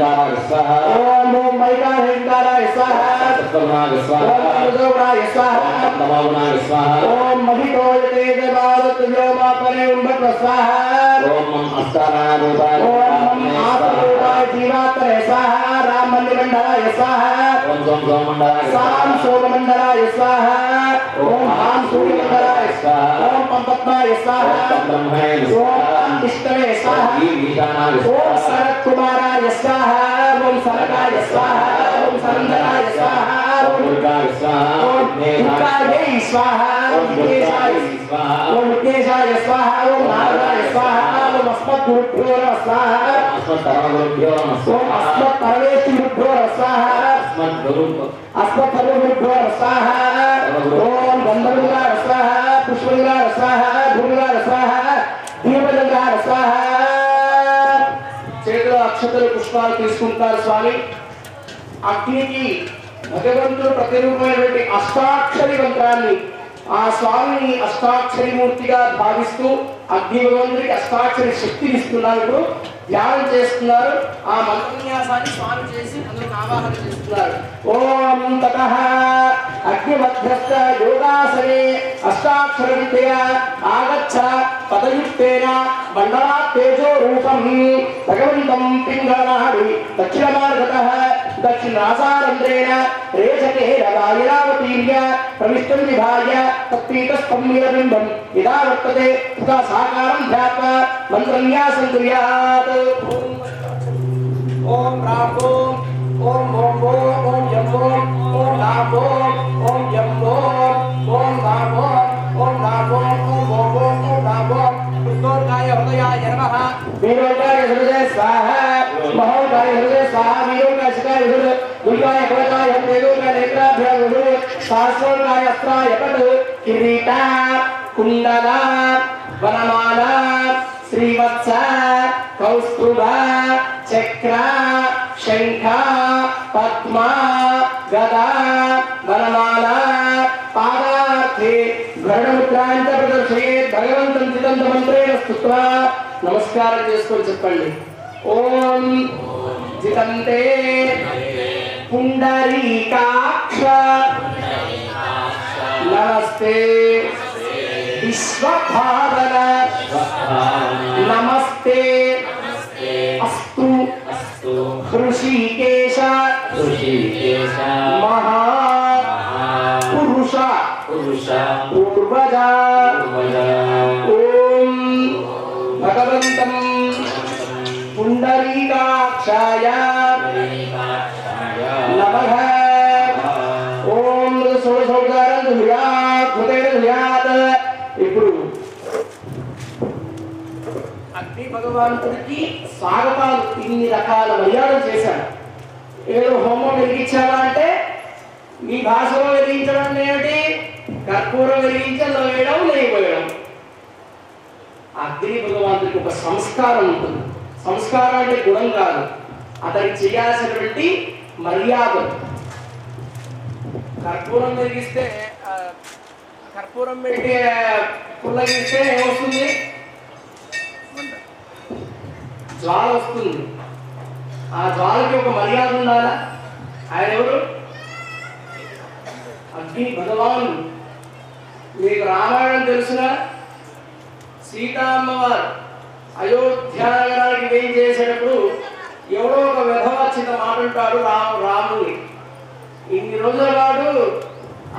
ओम स्वाहा ओम वैराग्याय स्वाहा सत्वनाय स्वाहा ओम जोराय स्वाहा नमोनाय स्वाहा ओम महितोयते देवावत व्योमापरे उम्भट स्वाहा ओम अस्तानाय रूपाय ओम आत्मरूपाय जीवात्मने स्वाहा राममंडलाय स्वाहा ओम सोममंडलाय स्वाहा सोममंडलाय स्वाहा ओम हां सूर्यमंडलाय स्वाहा ओम पंपत्नाय स्वाहा ब्रह्मणे स्वाहा विष्णवे स्वाहा ईशानाय स्वाहा ओम शरद कुमाराय स्वाहा ओम सरगाय स्वाहा ओम सरंदराय स्वाहा ओम दुर्गाय स्वाहा ओम दुर्गायै स्वाहा ओम केशाय स्वाहा ओम केशाय स्वाहा ओम नागाय स्वाहा ओम अस्मद्गुरुभ्यो नमः स्वाहा अस्मत्परमगुरुभ्यो नमः ओम अस्मत्परमेश्वरुभ्यो नमः स्वाहा अस्मत्परमगुरुभ्यो नमः स्वाहा ओम गंधर्वलिंगाय नमः स्वाहा पुष्पलिंगाय नमः स्वाहा धूलिंगाय नमः स्वाहा దీపలింగాయ నమః స్వాహా చేతుల అక్షతలు పుష్పాలు తీసుకుంటారు స్వామి అగ్నికి భగవంతుడు ప్రతిరూపమైనటువంటి అష్టాక్షరి మంత్రాన్ని ఆ స్వామిని అష్టాక్షరి మూర్తిగా భావిస్తూ అగ్ని భగవంతుడికి అష్టాక్షరి శక్తిని ఇస్తున్నారు ఇప్పుడు ధ్యానం చేస్తున్నారు ఆ మంత్రన్యాసాన్ని స్వామి చేసి అందరికి ఆవాహన చేస్తున్నారు ఓం తతః అగ్ని మధ్యస్థ యోగాసనే అష్టాక్షర విద్యా ఆగచ్చ పదయుక్తేన మండలా తేజో రూపం భగవంతం పింగళనాడి దక్షిణ మార్గతః దక్షిణాసారంధ్రేణ రేచకేన వాయురావతీర్య ప్రవిష్టం విభాయ తత్పీతస్తంభిరబింబం యదా వర్తతే తదా సాకారం ధ్యాత్వా మంత్రన్యాసం కుర్యాత్ ఓం రాం ఓం ఓం ఓం ఓం ఓం యం ఓం ఓం రాం ఓం ఓం యం ఓం ఓం రాం ఓం ఓం రాం ఓం ఓం ఓం ఓం ఓం రాం ఓం ఉత్తోర్గాయ హృదయాయ నమః వీరోగాయ హృదయ స్వాహా మహోగాయ హృదయ స్వాహా వీరోగాయ శిఖాయ హృదయ దుర్గాయ కవచాయ తేజోగాయ నేత్రాభ్యాయ హృదయ సహస్రోగాయ అస్త్రాయ పట్ కిరీట కుండల వనమాల శ్రీవత్స కౌస్తుభ చక్ర శంఖ పద్మ గదా వనమాల పాదార్థే గరుడముద్రాంత ప్రదర్శయే భగవంతం చిదంత మంత్రేణ స్తుత్వా నమస్కారం చేసుకొని చెప్పండి ఓం జితంతే పుండరీకాక్ష నమస్తే విశ్వభావన నమస్తే అస్తు హృషికేశ మహా పురుష పూర్వజ ఓం భగవంతం పుండరీకాక్షాయ నమః ఓం సోషోగారం ధుయాత్ హృదయ ధుయాత్ ఇప్పుడు అగ్ని భగవంతుడికి స్వాగతాలు ఇన్ని రకాల మర్యాదలు చేశాడు ఏదో హోమం వెలిగించాలా అంటే మీ భాషలో వెలిగించడం ఏమిటి కర్పూరం వెలిగించడం వేయడం లేకపోయడం అగ్ని భగవంతుడికి ఒక సంస్కారం ఉంటుంది సంస్కారం అంటే గుణం కాదు అతనికి చేయాల్సినటువంటి మర్యాద కర్పూరం వెలిగిస్తే కర్పూరం పెట్టి పుల్లగిస్తే ఏమొస్తుంది జ్వాల వస్తుంది ఆ జ్వాలకి ఒక మర్యాద ఉండాలా ఆయన ఎవరు అగ్ని భగవానుడు మీకు రామాయణం తెలుసునా సీతామ్మవారు అయోధ్య నగరానికి వేయి చేసేటప్పుడు ఎవడో ఒక విధవచ్చిత మాట అంటాడు రాముని ఇన్ని రోజుల పాటు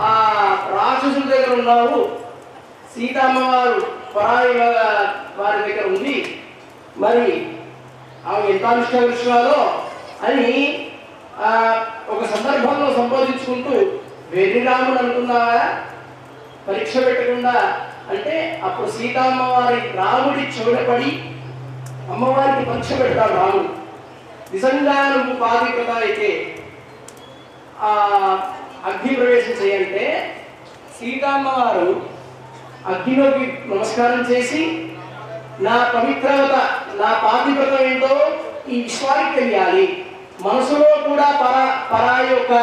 ఆ రాక్షసుల దగ్గర ఉన్నావు సీతమ్మవారు పరాయి వారి దగ్గర ఉంది మరి ఆమె ఎంత అనుష్ఠాలో అని ఒక సందర్భంలో సంబోధించుకుంటూ వెర్రిరాముడు అనుకున్నావా పరీక్ష పెట్టకుండా అంటే అప్పుడు సీతమ్మవారి రాముడి చెవిడపడి అమ్మవారికి పరీక్ష పెడతాడు రాముడు నిజంగా నువ్వు పాతివ్రత అయితే ఆ అగ్ని ప్రవేశం చేయంటే సీతమ్మవారు అగ్నిలోకి నమస్కారం చేసి నా పవిత్రత నా పాతివ్రత ఏంటో ఈ విశ్వానికి తెలియాలి మనసులో కూడా పరాయి యొక్క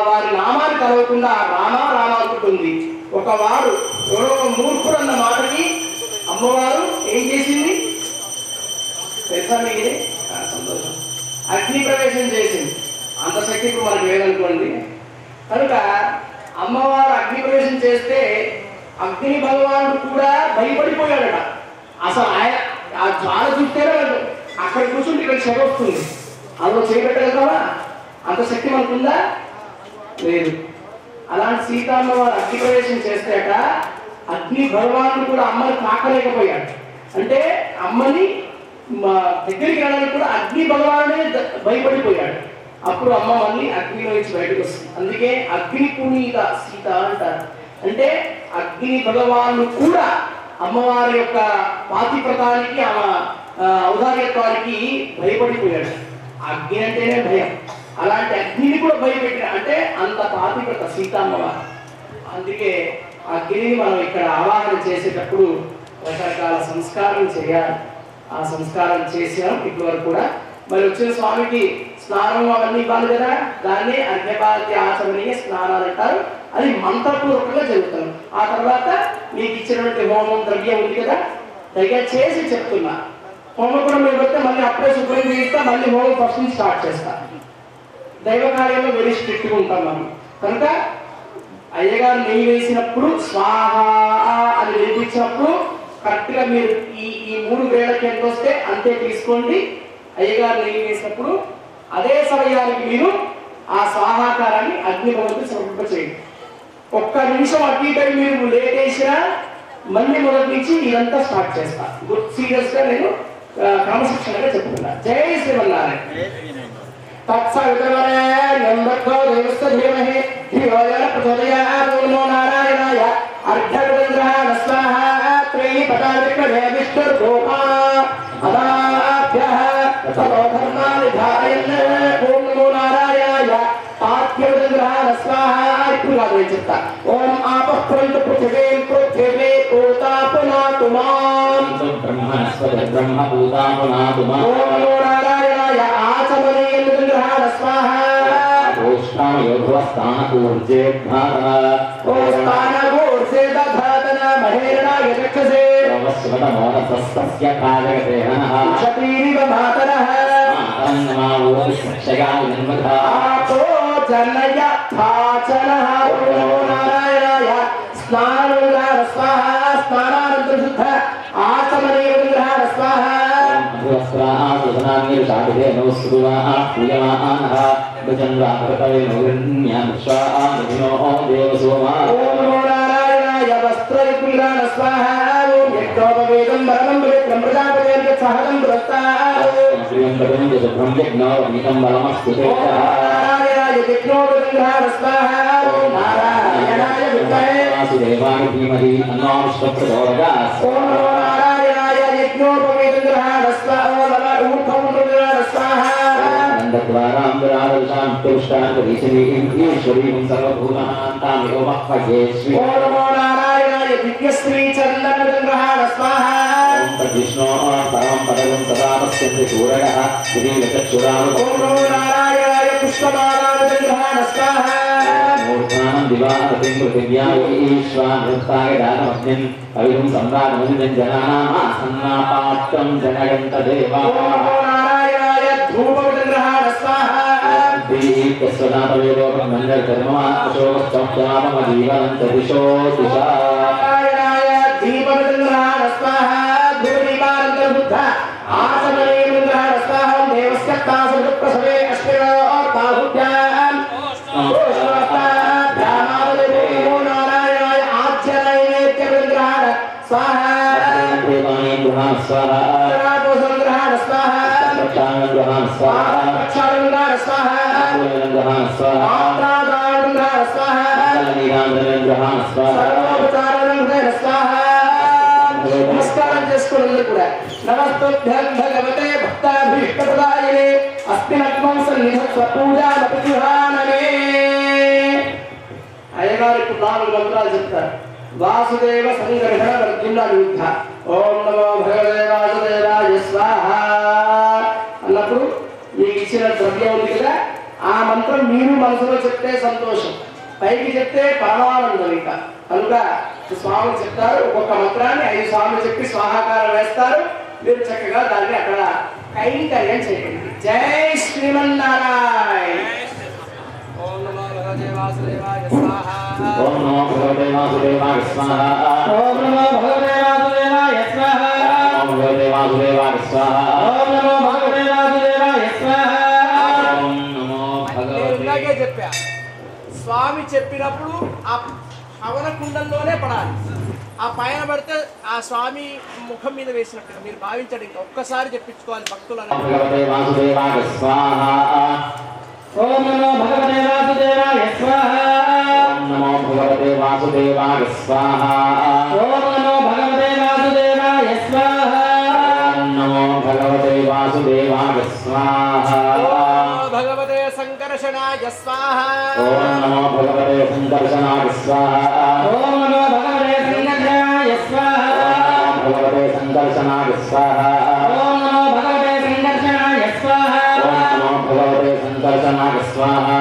వారి నామాన్ని కలవకుండా రామ అనుకుంటుంది ఒక వాడు ఎవరో మూర్ఖుడు అన్న మాటకి అమ్మవారు ఏం చేసింది తెలుసా మీకు సంతోషం అగ్ని ప్రవేశం చేసింది అంత శక్తి ఇప్పుడు మనకు లేదనుకోండి కనుక అమ్మవారు అగ్ని ప్రవేశం చేస్తే అగ్ని భగవానుడు కూడా భయపడిపోయాడట అసలు ఆయన ఆ జ్వాల చూస్తేనే అక్కడ కూర్చుంటే ఇక్కడ చెగ వస్తుంది అందులో చేపెట్టగలవా అంత శక్తి మనకుందా లేదు అలాంటి సీతమ్మవారు అగ్ని ప్రవేశం చేస్తేట అగ్ని భగవానుడు కూడా అమ్మని తాకలేకపోయాడు అంటే అమ్మని దగ్గరికి వెళ్ళడానికి కూడా అగ్ని భగవానుడే భయపడిపోయాడు అప్పుడు అమ్మ మళ్ళీ అగ్నిలో నుంచి బయటకు వస్తుంది అందుకే అగ్ని పునీత సీత అంటారు అంటే అగ్ని భగవాను కూడా అమ్మవారి యొక్క పాతివ్రతానికి ఆమె ఔదార్యత్వానికి భయపడిపోయాడు. అగ్ని అంటేనే భయం. అలాంటి అగ్నిని కూడా భయపెట్టిన అంటే అంత పాతివ్రత సీతమ్మవారు. అందుకే అగ్నిని మనం ఇక్కడ ఆవాహన చేసేటప్పుడు రకరకాల సంస్కారం చేయాలి. ఆ సంస్కారం చేసాం ఇప్పటి వరకు కూడా. మరి వచ్చిన స్వామికి స్నానం అవన్నీ ఇవ్వాలి కదా, దాన్ని అర్ఘ్యపాద్య ఆచమనీయ స్నానాలు అంటారు. అది మంత్రపూర్వకంగా జరుగుతాను. ఆ తర్వాత మీకు ఇచ్చినటువంటి హోమం ద్రవ్యం ఉంది కదా, దయచేసి చెప్తున్నా, హోమం కూడా మీరు పెడితే మళ్ళీ అప్పుడే శుభ్రం చేయిస్తా, మళ్ళీ హోమం ఫస్ట్ నుంచి స్టార్ట్ చేస్తా. దైవ కార్యంలో వెరీ స్ట్రిక్ట్గా ఉంటాం మనం. కనుక అయ్యగారు నెయ్యి వేసినప్పుడు స్వాహ అని వినిపించినప్పుడు కరెక్ట్గా మీరు ఈ 3 వేళకి ఎంత వస్తే అంతే తీసుకోండి. అయ్యగారు నెయ్యి వేసినప్పుడు అదే సమయానికి మీరు ఆ స్వాహాకారాన్ని అగ్ని భగవంతుడు సమర్పింపచేయండి. ఒక్క నిమిషం అటు ఇటు మీరు లేట్ వేసినా మళ్ళీ మొదటి నుంచి ఇదంతా స్టార్ట్ చేస్తా. గుడ్ సీరియస్గా నేను క్రమశిక్షణగా చెప్తున్నా. జై శ్రీమన్నారాయణ. తత్సవితుర్వరేణ్యం భర్గో దేవస్య ధీమహి ధియో యో నః ప్రచోదయాత్. నమో నారాయణాయ. అర్ధగృహ స్వాహా. త్రైః పదావిక్రమే విష్ణుర్గోపా అదాభ్యః తతో ధర్మాని ధారయన్. ఓం నమో నారాయణాయ. ఆద్యగృహ స్వాహా. ఇప్పుడు కాదు నేను చెప్తా. ఓం ఆపః ప్రంతు పృథివీం పృథివీ పూతాపునాతు మాం. బ్రహ్మ పూతాపునాతు మాం. ఓం నమో నారాయణాయ. ఆచమనీయం గృహ స్వాహా. స్థానూర్జేద్ధాతన. ఓ స్థానూర్జే దధాతన మహేరణాయ చక్షసే. స్వస్వతమోనసస్య కాజగదేహనః. క్షతీరివ మాతరః. ఆపో జనయ థాచనః. ఓం నమో నారాయణాయ. స్నానగృహ స్వాహా. స్నానానంతర శుద్ధ ఆచమనీయం గృహ స్వాహా. వస్త్రవిపులాన స్వాహా. యజ్ఞోపవేదం వరదం పవిత్రం ప్రజాపతిర్గ సహజం పురస్తాత్. నారాయణాయ యజ్ఞోపవేదం స్వాహా. నారాయణాయ విద్మహే వాసుదేవాయ ధీమహి తన్నో విష్ణుః ప్రచోదయాత్. ఓం నమో నారాయణాయ. యజ్ఞోపవేదం స్వాహా. స్వాహా. ఓం నమో నారాయణాయ. దివ్యశ్రీ చందన స్వాహా. ఓం నమో నారాయణాయ. పుష్పమాలాన స్వాహా. నారాయణాయ. ధూపగ్రహాణ స్వాహా. నారాయణాయ. దీపగ్రహాణ స్వాహా. ధూపదీపానంతర బుద్ధ ఆసమనీయం గ్రహాణ స్వాహా. దేవస్య ప్రసవే అశ్వినో బాహుభ్యాం. నారాయణాయ. ఆజ్య నైవేద్య గ్రహాణ స్వాహా. గ్రహాణ స్వాహా. గ్రహాణ స్వాహా. నమస్కారం చేసుకోండి కూడా. నమస్తోభ్యం భగవతే భక్తాభీష్టప్రదాయినే అస్మినత్వం సన్నిధత్వ పూజామపిహానమే. అయ్యగారు ఇప్పుడు 4 మంత్రాలు చెప్తారు. వాసుదేవ సంగ్రహణ వర్జున యుద్ధ. ఓం నమో భగవతే వాసుదేవాయ స్వాహా అన్నప్పుడు మీకు ఇచ్చిన ద్రవ్యం ఉంది కదా, ఆ మంత్రం మీరు మనసులో చెప్తే సంతోషం, పైకి చెప్తే పరమానందం. ఇక కనుక స్వామి చెప్తారు. ఒక్కొక్క మంత్రాన్ని 5 సార్లు చెప్పి స్వాహాకారం వేస్తారు. మీరు చక్కగా దాన్ని అక్కడ కైంకర్యం చేయండి. జై శ్రీమన్నారాయణ. ఓం నమో భగవతే వాసుదేవాయ స్వాహా. ఓం నమో భగవతే వాసుదేవాయ స్వాహా. ఓం నమో భగవతే వాసుదేవాయ స్వాహా. ఓం భగవతే వాసుదేవాయ స్వాహా. ఓం నమో భగవతే వాసుదేవాయ స్వాహా. ఓం నమో భగవతే. ఇలాగే చెప్పా. స్వామి చెప్పినప్పుడు ఆ హవన కుండంలోనే పడాలి. ఆ పైన పడితే ఆ స్వామి ముఖం మీద వేసినట్టుగా మీరు భావించండి. ఇంకా ఒక్కసారి చెప్పించుకోవాలి భక్తులను. భగవతే వాసుదేవాయ స్వాహా. ఓం నమో భగవతే వాసుదేవాయ స్వాహా. ఓం నమో భగవతే వాసుదేవాయ స్వాహా. ఓం నమో భగవతే स्वाहा भगवते संकर्षणाय स्वाहा ओम नमो भगवते संकर्षणाय स्वाहा ओम नमो भगवते संकर्षणाय स्वाहा भगवते संकर्षणाय स्वाहा ओम नमो भगवते संकर्षणाय स्वाहा ओम नमो भगवते संकर्षणाय स्वाहा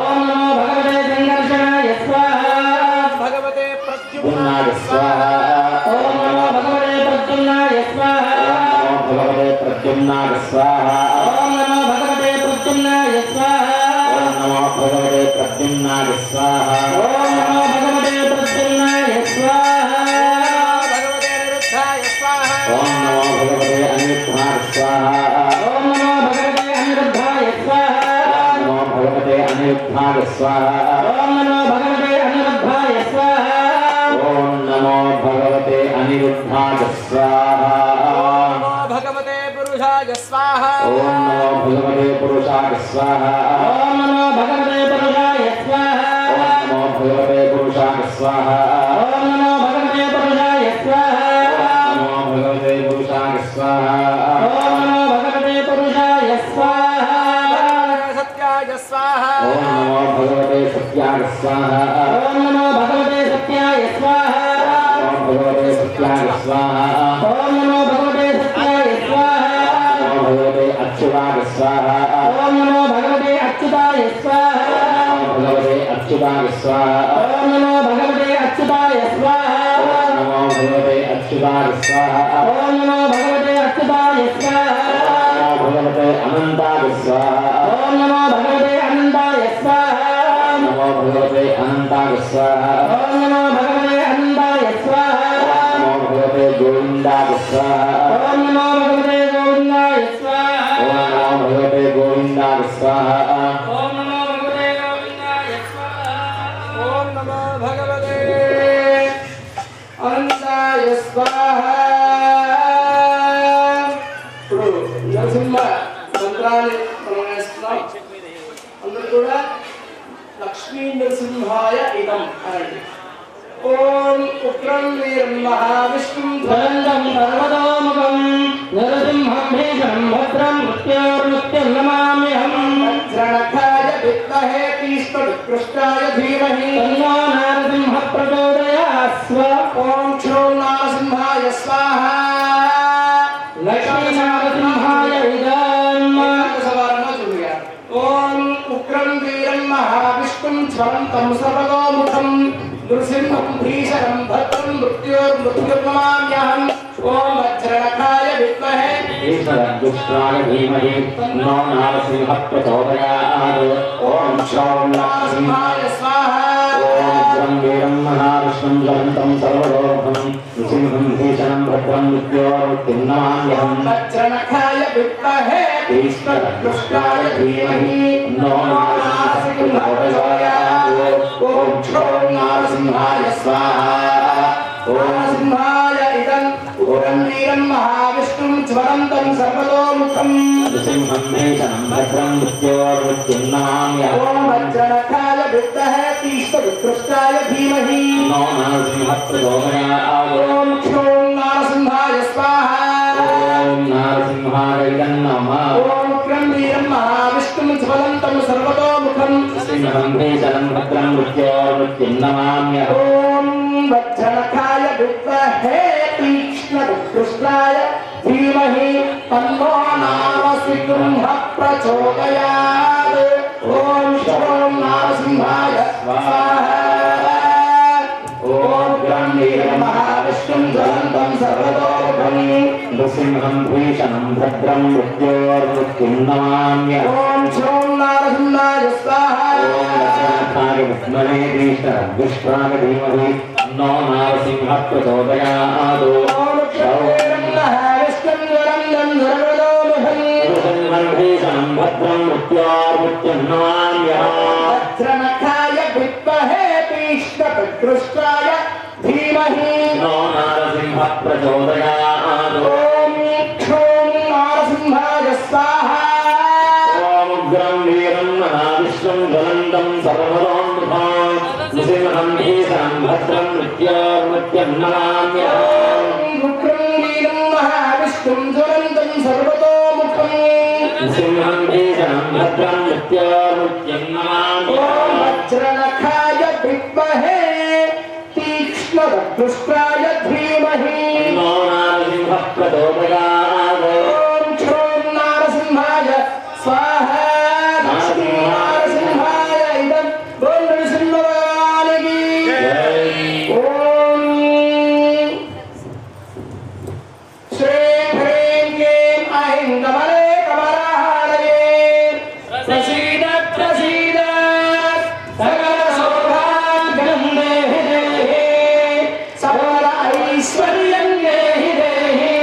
ओम नमो भगवते संकर्षणाय स्वाहा भगवते प्रद्युम्नाय स्वाहा ओम नमो भगवते प्रद्युम्नाय स्वाहा ओम भगवते प्रद्युम्नाय स्वाहा ओम नमो भगवते प्रद्युम्नाय स्वाहा ओम नमो भगवते प्रद्युम्नाय स्वाहा ओम नमो भगवते प्रद्युम्नाय स्वाहा भगवते अनिरुद्धाय स्वाहा ओम नमो भगवते अनिरुद्धाय स्वाहा ओम नमो भगवते अनिरुद्धाय स्वाहा नमो भगवते अनिरुद्धाय स्वाहा ओम नमो भगवते अनिरुद्धाय स्वाहा ओम नमो भगवते अनिरुद्धाय स्वाहा भगवते पुरुषाय स्वाहा ओम नमो भगवते पुरुषाय स्वाहा ओम नमो भगवते पुरुषाय स्वाहा ओम नमो भगवते पुरुषाय स्वाहा ओम नमो भगवते पुरुषाय स्वाहा नमो भगवते पुरुषाय स्वाहा ओम नमो भगवते पुरुषाय स्वाहा सत्याय स्वाहा ओम नमो भगवते सत्याय स्वाहा ओम नमो भगवते सत्याय स्वाहा ओम भगवते सत्याय स्वाहा ओम नमो भगवते सत्याय स्वाहा ओम भगवते अच्युताय स्वाहा ओम नमो भगवते अच्युताय स्वाहा ओम भगवते अच्युताय स्वाहा ओम नमो भगवते अच्युताय स्वाहा नमो भगवते अच्युताय स्वाहा ओम नमो भगवते अच्युताय स्वाहा नमो भगवते अनंताय स्वाहा ओम नमो भगवते अनंताय स्वाहा नमो भगवते अनंताय स्वाहा ओम नमो भगवते अनंताय स्वाहा नमो भगवते गोविंदाय स्वाहा ओम नमो भगवते गोविंदाय स्वाहा ओम नमो भगवते गोविंदाय स्वाहा ओम नमो भगवते गोविंदाय स्वाहा ओम नमो भगवते अनंताय स्वाहा ఇప్పుడు నరసింహ మంత్రాన్ని ప్రవేశిస్తున్నాం అందరూ కూడా లక్ష్మీ నరసింహాయ ఇదం అనండి ఓం ఉగ్రం వీరం మహావిష్ణుం ధ్వరందం సర్వతోముఖం నరసింహం భీషణం భద్రం మృత్యోర్మృత్యుం నమామ్యహం వజ్రణఖాయ విద్మహే తీష్ణోత్కృష్టాయ ధీమహి తన్నో నరసింహ ప్రచోదయాత్ ఓం క్షౌం నరసింహాయ స్వాహా లక్ష్మీ నరసింహాయ ఇదం సవారణ చూడగా ఓం ఉగ్రం వీరం మహావిష్ణుం జ్వలంతం సర్వతోముఖం నృసింహం భీషణం భద్రం మృత్యోర్మృత్యుర్నమామ్యహం ఓం వజ్రణఖాయ విద్మహే ईश्वरदुष्टाय धीमहि तन्नो नरसिंहः प्रचोदयात् ॐ क्षौं नरसिंहाय स्वाहा ॐ वीरं महाविष्णुं ज्वलन्तं सर्वलोकं नृसिंहं भीषणं भद्रं मृत्योर्मृत्युं नमाम्यहं वज्रणखाय विद्महे ईश्वरदुष्टाय धीमहि तन्नो नरसिंहः प्रचोदयात् ॐ क्षौं नरसिंहाय स्वाहा ॐ नरसिंहाय इदं उग्रं वीरं महाविष्णुं ज्वलन्तं सर्वतोमुखं नृसिंहं भीषणं भद्रं मृत्योर्मृत्युं नमाम्यहम् ॐ वज्रणखाय विद्महे तीष्णोत्कृष्टाय धीमहि नो नरसिंहः प्रचोदयात् ॐ क्षौं नरसिंहाय स्वाहा ॐ नरसिंहाय नमः ॐ उग्रं वीरं महाविष्णुं ज्वलन्तं सर्वतोमुखं नृसिंहं भीषणं भद्रं मृत्योर्मृत्युं नमाम्यहम् ॐ वज्रणखाय विद्महे तीक्ष्णोत्कृष्टाय धीमहि तन्नो नरसिंहः प्रचोदयात् ॐ क्षौं नरसिंहाय स्वाहा ॐ उग्रं वीरं महाविष्णुं ज्वलन्तं सर्वतोमुखं नृसिंहं भीषणं भद्रं मृत्योर्मृत्युं नमाम्यहम् ॐ क्षौं नरसिंहाय स्वाहा ॐ दशरथाय विद्महे ईश्वरदुष्टाय धीमहि तन्नो नरसिंहः प्रचोदयात् ॐ क्षौं महाविष्णुं ज्वलन्तं सर्वतोमुखं नृसिंहं भीषणं भद्रं मृत्योर्मृत्युं नमाम्यहम् वज्रणखाय विद्महे तीक्ष्णोत्कृष्टाय धीमहि नो नरसिंहः प्रचोदयात् ॐ क्षौं नरसिंहाय स्वाहा ॐ उग्रं वीरं महाविष्णुं ज्वलन्तं सर्वतोमुखं नृसिंहं भीषणं भद्रं मृत्योर्मृत्युं नमाम्यहम् उग्रं वीरं महाविष्णुं ज्वलन्तं सर्वतोमुखं सिंहं भीषणं भद्रं मृत्योर्मुख्यं नमामि ओम वज्रनखाय विद्महे तीक्ष्णवक्त्राय धीमहि तन्नो नारसिंहः प्रचोदयात् ओम क्षोम नारसिंहाय स्वाहा लक्ष्मी नारसिंहाय इदं बोल नरसिंह भगवान की ओम श्रीं ह्रीं क्लीं ऐं कमले कमलालये प्रसीद प्रसीद सकल सौभाग्यं देहि देहि सकल ऐश्वर्यं देहि देहि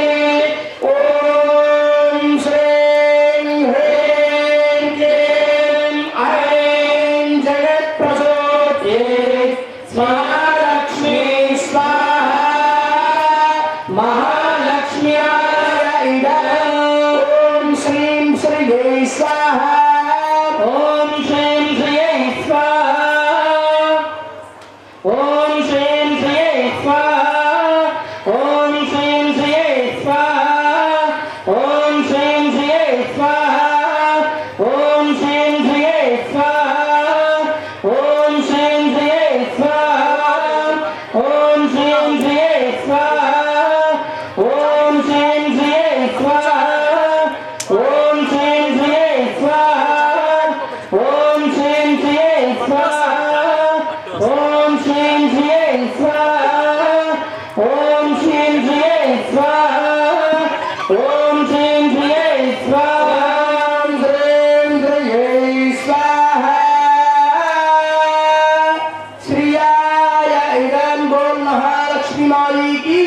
ओम श्रीं ह्रीं क्लीं ऐं जगत्प्रसूत्यै स्वाहालक्ष्मी स्वाहा महालक्ष्म्याय इदम् ओम श्रीं श्रीये स्वाहा ओम श्रीं श्रीये स्वाहा ओम श्रीं श्रीये स्वाहा ओम श्रीं श्रीये स्वाहा ओम श्रीं श्रीये स्वाहा ओम श्रीं श्रीये स्वाहा ओम श्रीं श्रीये स्वाहा ओम श्रीं श्रीये स्वाहा ओम श्रीं श्रीये स्वाहा ओम श्रीं श्रीये स्वाहा ओम श्रीं श्रीये स्वाहा ओम श्रीं श्रीये स्वाहा ओम श्रीं श्रीये स्वाहा ओम श्रीं श्रीये स्वाहा ओम श्रीं श्रीये स्वाहा श्रियाय इदं बोल महालक्ष्मी माई की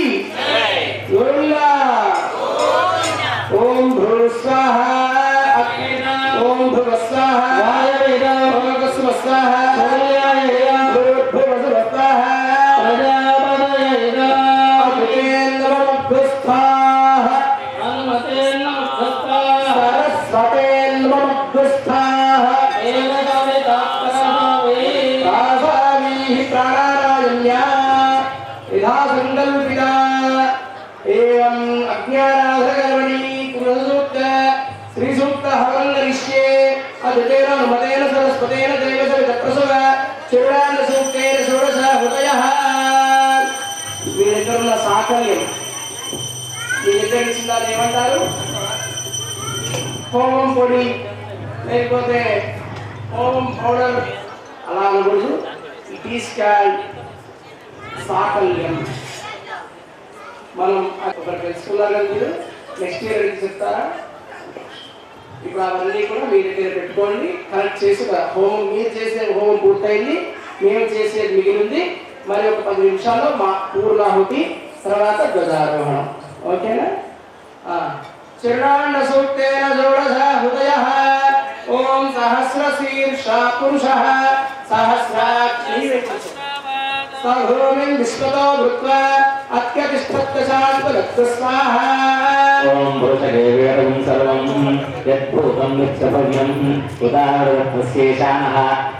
गोविंदा ओम भ्रू स्वाहा ओम भ्रुव स्वाहा ओम भगस्व स्वाहा भ्रुव स्वाहा संकल्पिता एवं अज्ञानाधकर्मणि कुलसूक्त श्रीसूक्त हवं करिष्ये अद्वैतेन अनुमतेन सरस्वतेन देव सवितप्रसव शिवरान सूक्तेन षोडश हृदयः మీ దగ్గర ఉన్న సాకల్యం మీ దగ్గర ఇచ్చిన దాన్ని ఏమంటారు హోమం పొడి లేకపోతే హోమం పౌడర్ అలా అనకూడదు ఇట్ ఈస్ కాల్డ్ సాకల్యం మనం ఒకరు తెలుసుకున్నారు కదా మీరు నెక్స్ట్ ఇయర్ అడిగి చెప్తారా ఇప్పుడు అవన్నీ కూడా మీ దగ్గర పెట్టుకోండి కనెక్ట్ చేసి హోమం మీరు చేసే హోమం పూర్తయింది మేము చేసేది మిగిలింది మరి ఒక 10 నిమిషాల్లో మా పూర్ణాహుతి తర్వాత ధ్వజారోహణం ఓకేనా చిరణాండ సూక్తేన షోడశ హృదయః ఓం సహస్రశీర్ష పురుషః సహస్రాక్షీ సభూమిం విశ్వతో భృత్వా అత్యతిష్ఠత్యశాంతలక్ష్మ స్వాహా ఓం పురుషదేవేదం సర్వం యద్భూతం నిత్యభవ్యం ఉదారత్వశేషానః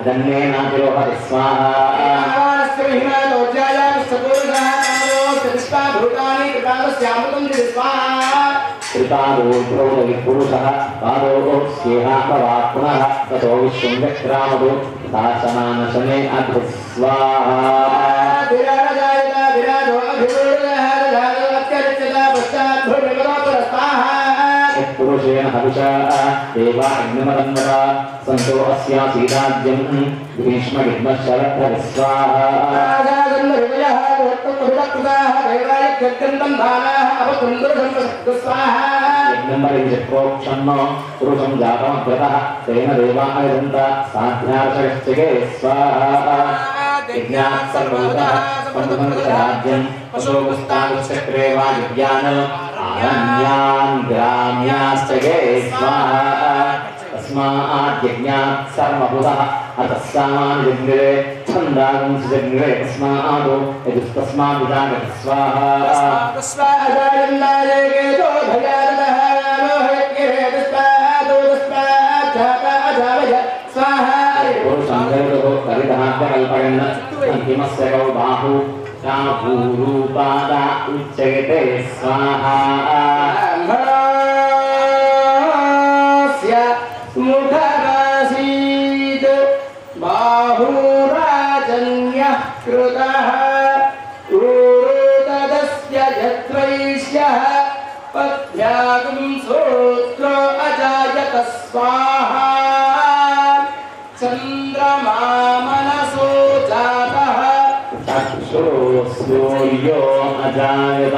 ధన్యేనాతిరోహతి స్వాహా పురుషः పాదోస్యేహాపవాత్మనः తతో విశ్వం వ్యక్రామదు శాసనానశనే అద్భుస్వాహా పురుషేణ హవిషా దేవా అగ్నిమదంవర సంతో అస్యా సీతాజ్యం భీష్మవిద్మశరథ స్వాహా యజ్ఞంబరిచక్రోక్షన్నో పురుషం జాతమగ్రతః తేన దేవాయదంత సాధ్యార్షగశ్చగే స్వాహా యజ్ఞాత్ సర్వభూతః సంపదం పశోపుస్తానుచక్రే వాయుజ్ఞాన ఆరణ్యాన్ గ్రామ్యాశ్చగే స్వాహా తస్మాత్ యజ్ఞాత్ సర్వభూతః అతః సామాన్యజ్ఞే ఛందాగుంసజగ్రే తస్మాత్ యజుస్తస్మాత్ విదాగత స్వాహా తస్మాదాయందాయేకేతో భయానః లోహయజ్ఞే తస్మాత్ జాతః స్వాహా పురుషంగరుడు కరిధార్థకల్పయన్ అంతిమస్య కౌ బాహు శాభూరూపాద ఉచ్యతే స్వాహా స్యా यत्रैष्यः पद्भ्यागं सूत्रो अजायत स्वाहा चन्द्रमा मनसो जातः चक्षुर्सूर्यो अजायत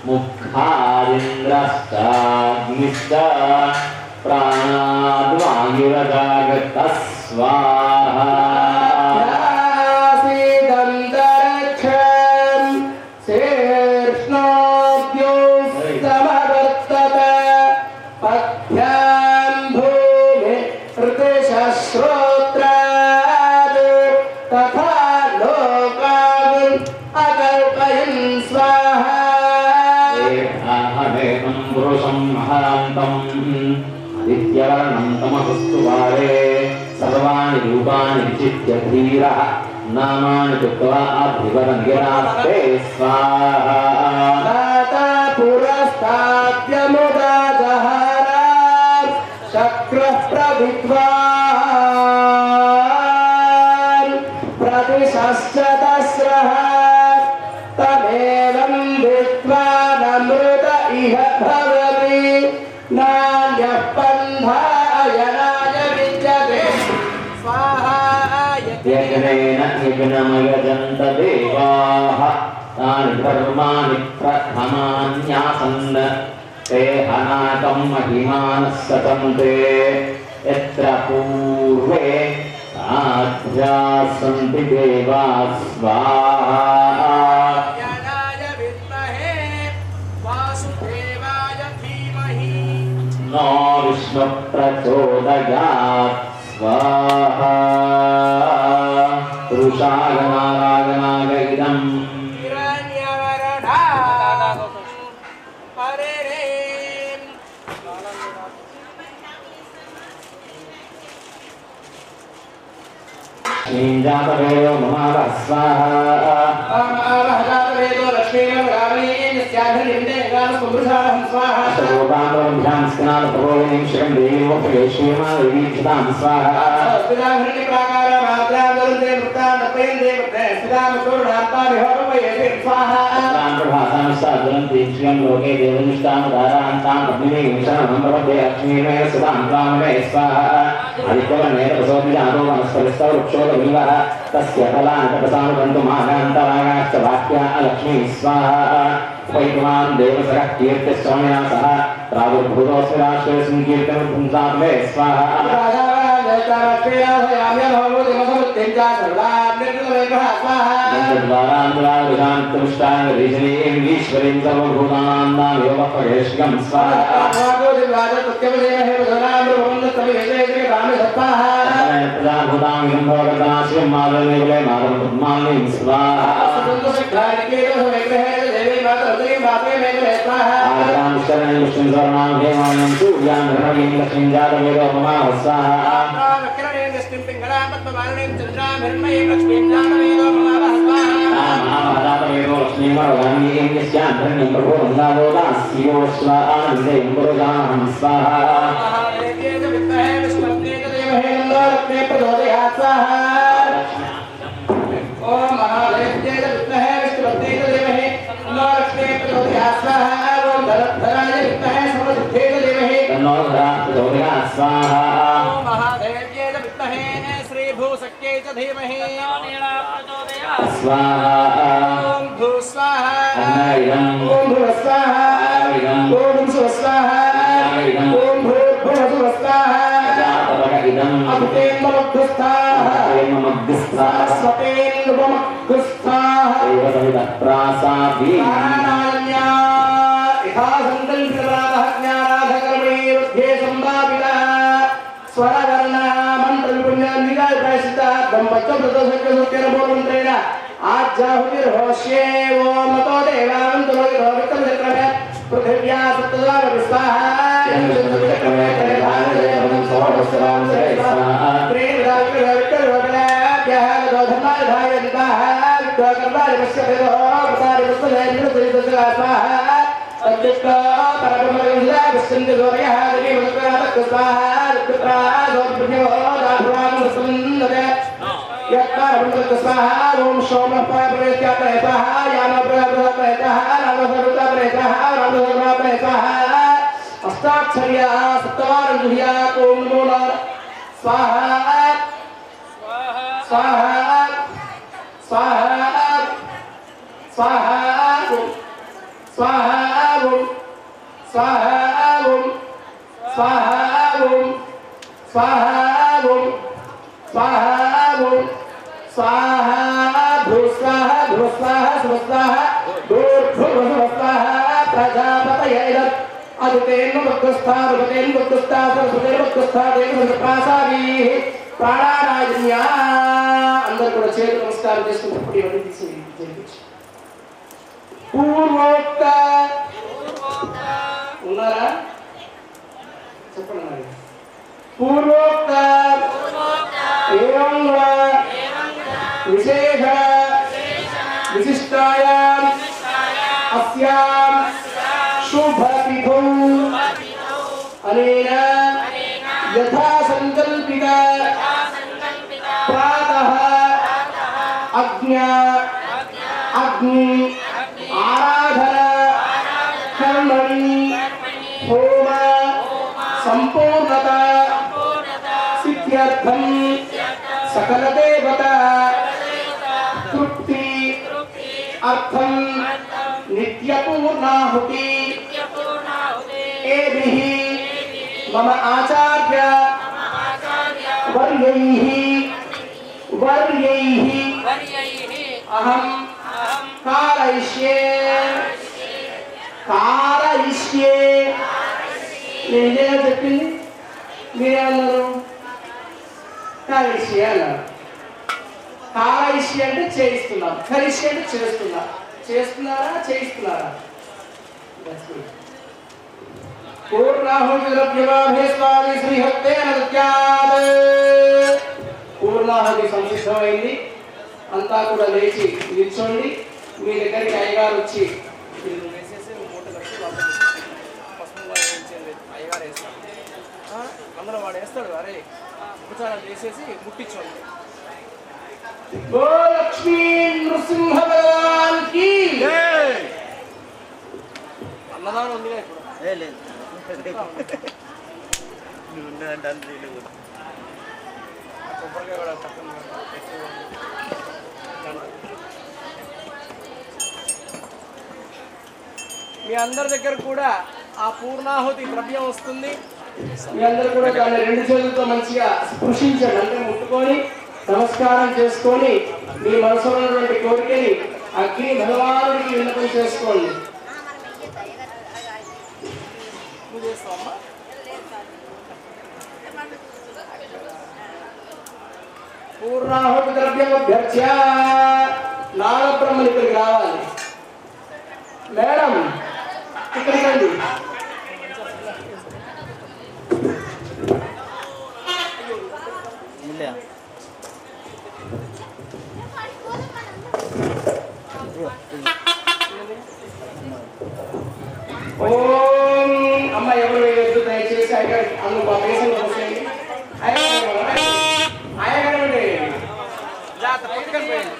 मुखादिन्द्रश्चाग्निश्च प्राणाद्वायुरजागत स्वाहा आदित्यवर्णं तमसस्तु वारे सर्वाणि रूपाणि विचित्य धीरः नामानि कृत्वा अभिवदन्यरास्ते स्वाहा पुरस्ताद्यमुदा जहारा शक्रः प्रविद्वान् प्रतिशश्च दस्रः तमेवं विद्वानमृत इह भवति नान्यः पन्थायनाय विद्यते स्वाहा यज्ञेन यज्ञमयजन्त देवाः तानि धर्माणि प्रथमान्यासन् ते हनाकं महिमानः सतन्ते यत्र पूर्वे साध्याः सन्ति देवाः स्वाहा नो विष्णुप्रचोदयात् स्वाहा पुरुषागनारागनाग इदम् लक्ष्मीजातवेदो ममावः स्वाहा सर्वोपान्तरभ्यां स्नानप्रबोधिनीं शिरं देवीं स्वाहा लोके देवनिष्ठां पत्नीं शरणं प्रपद्ये लक्ष्मीमेव सदां त्वामवे स्वाहा आदित्यवर्णेन प्रसोदिजातो वनस्पतिस्थौ वृक्षोदविल्वः तस्य फलानि तपसानुगन्तुमागान्तरागाश्च वाक्या लक्ष्मी स्वाहा वैकुमान् देवसरः कीर्तिश्रमया सह प्रादुर्भूतोऽस्मि राष्ट्रेऽस्मिन् कीर्तनपुंसात्मे स्वाहा ईश्वरीं सर्वभूतानां योगपरेश्यं स्वाहा यत्कारवन्तः स्वाहा ओम सोमः प्रवेश्यातः स्वाहा यानप्रवेशः रामसर्वप्रवेशः रामसर्वप्रवेशः अष्टाक्षर्या सप्तवारजुह्या ओम नमो नारायणाय स्वाहा स्वाहा स्वाहा स्वाहा स्वाहा स्वाहा स्वाहा स्वाहा स्वाहा स्वाहा भूस्वाहा भूस्वाहा स्वस्वाहा भूर्भुवस्वाहा प्रजापतये अदितेन मुक्तस्था रुपतेन मुक्तस्था सरस्वतेन मुक्तस्था देवसंप्रसादी प्राणाराजन्या अंदर కూడా చేతులు నమస్కారం చేసుకుంటూ ఇవన్నీ తీసుకొని పూర్వోక్త ఉన్నారా చెప్పండి మరి పూర్వోక్త ఏవం విశేష విశిష్టాయాం అస్యాం శుభతిథౌ అనేన యథా సంకల్పిత ప్రాతః అగ్ని ఆరాధన కర్మణి హోమ సంపూర్ణత సిద్ధ్యర్థం सकल देवता तृप्ति अर्थम नित्य पूर्णाहुति एभिः मम आचार्य वर्यैः अहं कारयिष्ये నేనే చెప్పింది మీరే అన్నారు కారయిష్య అన్నారు కారయిష్య అంటే చేయిస్తున్నాం కరిష్య అంటే చేస్తున్నా చేస్తున్నారా చేయిస్తున్నారా పూర్ణాహుతి ద్రవ్యమాభేస్వామి శ్రీహత్తేన దత్యాత్ పూర్ణాహుతి సంసిద్ధమైంది అంతా కూడా లేచి నిల్చోండి మీ దగ్గరికి అయ్యగారు వచ్చి వేసేసి మూట కట్టి పసుపు అయ్యగారు వేస్తాడు అందులో వాడు వేస్తాడు అరే ఉపచారాలు చేసేసి ముట్టించండి ఓ లక్ష్మీ నృసింహ భగవాన్ కి అన్నదానం ఉంది ఇప్పుడు లేదు కొబ్బరికాయ కూడా పక్కన మీ అందరి దగ్గర కూడా ఆ పూర్ణాహుతి ద్రవ్యం వస్తుంది మీ అందరూ కూడా దాన్ని రెండు చేతులతో మంచిగా స్పృశించండి అంటే ముట్టుకొని నమస్కారం చేసుకొని మీ మనసులో ఉన్నటువంటి కోరికని అగ్ని భగవానుడికి విన్నపం చేసుకోండి పూర్ణాహుతి ద్రవ్యం అభ్యర్థ్య నాగబ్రహ్మని ఇక్కడికి రావాలి మేడం ఇక్కడికి రండి ఓం అమ్మ ఎవరు వేయొద్దు దయచేసి అయ్యగారు అందుకు మా పేషెంట్ వచ్చేయండి అయ్యగారు అంటే జాగ్రత్త పక్కన పోయండి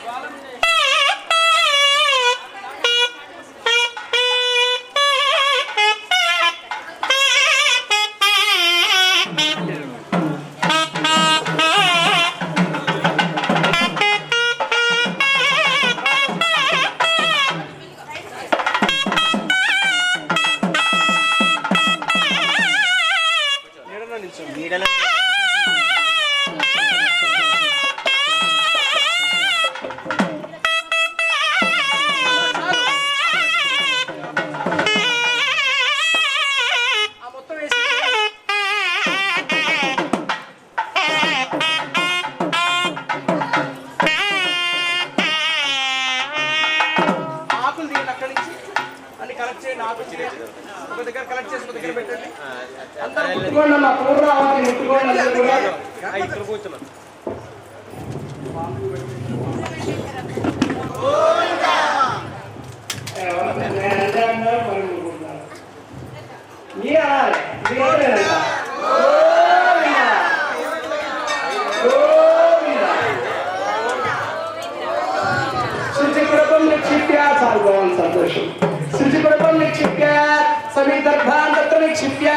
दर्भान् तत्र निक्षिप्य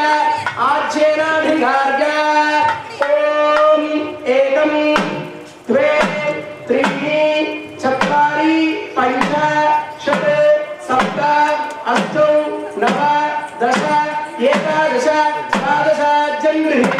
आज्येनाधिकार्य ॐ एकं द्वे त्रीणि चत्वारि पञ्च षट् सप्त अष्ट नव दश एकादश द्वादश जन्मृहिता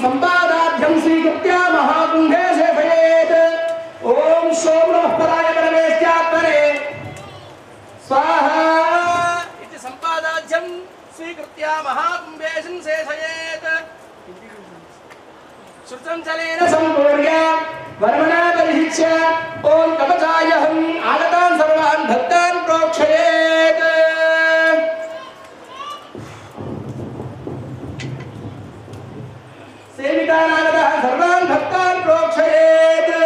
संपादाध्यं स्वीकृत्य महाकुंभे सेवयेत् ओम सोम नमः पराय परमेश्वरात्मने स्वाहा इति संपादाध्यं स्वीकृत्य महाकुंभे सेवयेत् श्रुतं जलेन संपूर्य वर्मणा परिहिच्य ओम कवचायहं आगतान् सर्वान् भक्तान् प्रोक्षयेत् సేవితానాగతః సర్వాన్ భక్తాన్ ప్రోక్షయేత్.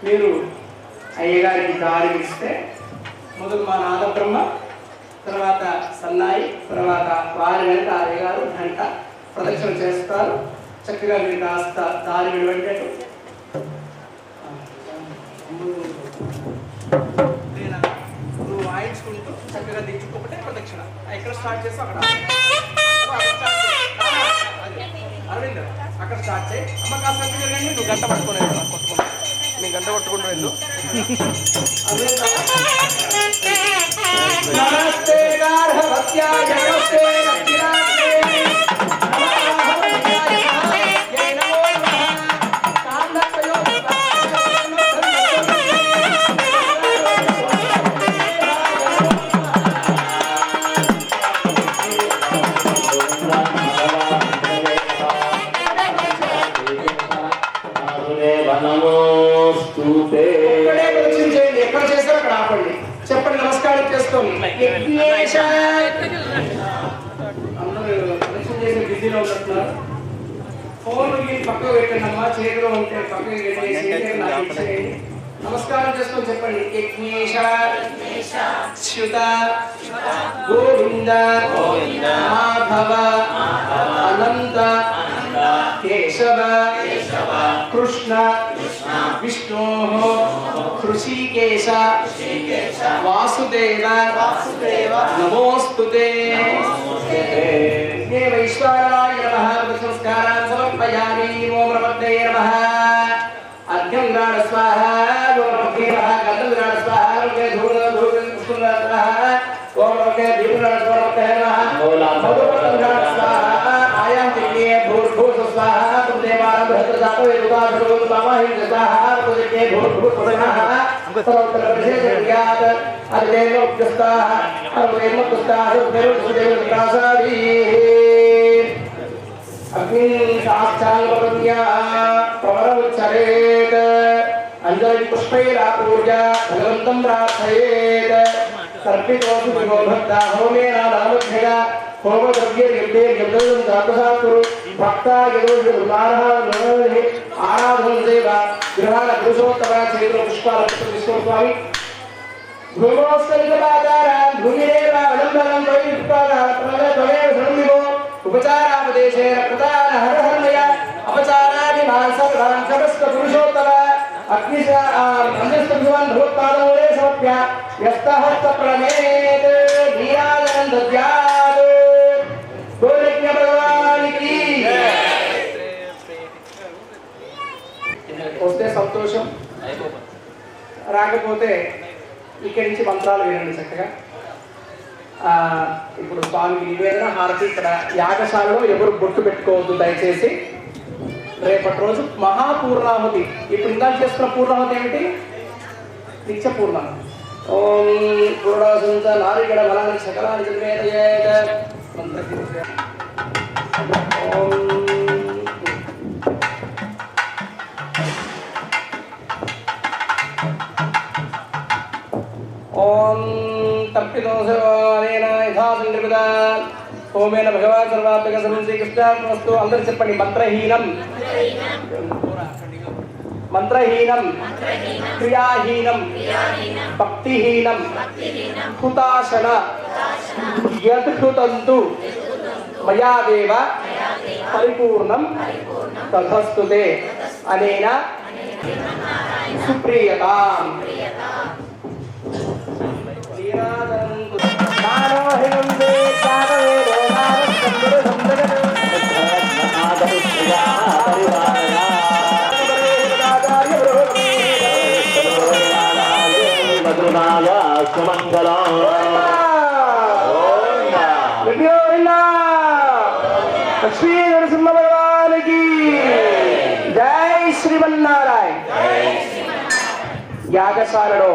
మీరు అయ్యగారికి దారి ఇస్తే మొదలు మా నాద బ్రహ్మ, తర్వాత సన్నాయి, తర్వాత వారి వెంట అయ్యగారు గంట ప్రదక్షిణ చేస్తారు. చక్కగా మీరు కాస్త దారి విడిపెట్టారు. నువ్వు వాయించుకుంటూ చక్కగా దించుకోకపోతే ప్రదక్షిణ ఎక్కడ స్టార్ట్ చేస్తావు అక్కడ అరవింద్ అక్కడ స్టార్ట్ చేయి. అమ్మ కాస్త జరగండి. నువ్వు గంట పట్టుకుని కొట్టుకున్నా నీ గంట పట్టుకుంటూ వెళ్ళు. నమస్తే గార్హవత్యాయ నమస్తే దక్షిణాగ్నే నమో నమః కాండకయో ఎక్కడ చేస్తారో అక్కడ ఆపండి. చెప్పండి. నమస్కారం చేసుకోండి. బిజీలో ఉంటున్నారు. ఫోన్ పక్కకు పెట్టండి అమ్మా. చేతిలో ఉంటే పక్కకి పెట్టేసి నమస్కారం చేసుకొని చెప్పండి. యజ్ఞేశ చ్యుత గోవింద మాధవ అనంత కేశవ కృష్ణ విష్ణు హృషికేశ వాసుదేవ నమోస్తుతే. వైశ్వారాయ నమః సంస్కారాన్ సమర్పయామి. ఓం నమస్తే నమః. అర్ఘ్యం గ్రాణ స్వాహ. ఓం నమస్తే నమః. గంధం గ్రాణ స్వాహ. ధూమ ధూమ పుష్పం స్వాహ. ఓం నమస్తే దీపం గ్రాణ స్వాహ. మధుపత్రం గ్రాణ స్వాహ. ఆయాం తిక్కే భూర్భూత స్వాహ. దేవారం భద్రదాతో ఎదుగాధరో మామహి స్వాహ. తుదికే భూర్భూత స్వాహ. సర్వత్ర విశేషజ్ఞాత అర్దేనోక్తస్థాః అర్దేనోక్తస్థాః దేవదేవతాసాది అగ్ని సాక్షాంగపద్య ప్రవరోచ్చరేత్. అంజలి పుష్పైరాపూర్య భగవంతం ప్రార్థయేత్. सर्पितोऽसु भगवद्भक्ता होमेन नामध्यया होम द्रव्य यज्ञे यज्ञं दातसात् कुरु भक्ता यदो विमानः नमः आराधनं देव गृहाण पुरुषोत्तम चैत्र पुष्पाल विष्णुस्वामी भूमोस्तलितपादारान् भूमिरेव अनम्बरं वैपुष्पाणां प्रणतमेव शृण्विवो उपचारापदेशेन कृतान् हर हरमया अपचाराणि मानसर्वान् समस्त पुरुषोत्तम अग्निशस्त्रभुवन् भूत्पादमूले समर्प्य यस्तहस्तप्रणमेत् नीराजनं दद्यात् गोरज्ञ भगवान् की वस्ते संतोषं రాకపోతే ఇక్కడి నుంచి మంత్రాలు వినండి చక్కగా. ఇప్పుడు స్వామికి నివేదన హారతి. ఇక్కడ యాగశాలలో ఎవరు బొట్టు పెట్టుకోవద్దు దయచేసి. రేపటి రోజు మహాపూర్ణాహుతి. ఇప్పుడు ఇందాక చేసుకున్న పూర్ణాహుతి ఏమిటి? నిత్య పూర్ణాహుతి. ఓం పూర్ణాసంత నారిగడ బలాన్ని సకలాన్ని నిర్వేదయేత మంత్ర ఓం ओम तप्पितो सर्वानेन यथा संकृता ओमेन भगवान् सर्वात्मक सर्वं श्रीकृष्णार्पणमस्तु. అందరూ చెప్పండి. మంత్రహీనం క్రియాహీనం భక్తిహీనం హుతాశన యద్హృతంతు మయా దేవ పరిపూర్ణం తథస్తుతే అనేన సుప్రియతాం. లక్ష్మీ నరసింహ భగవానికి జై శ్రీమన్నారాయణ. యాగశాలలో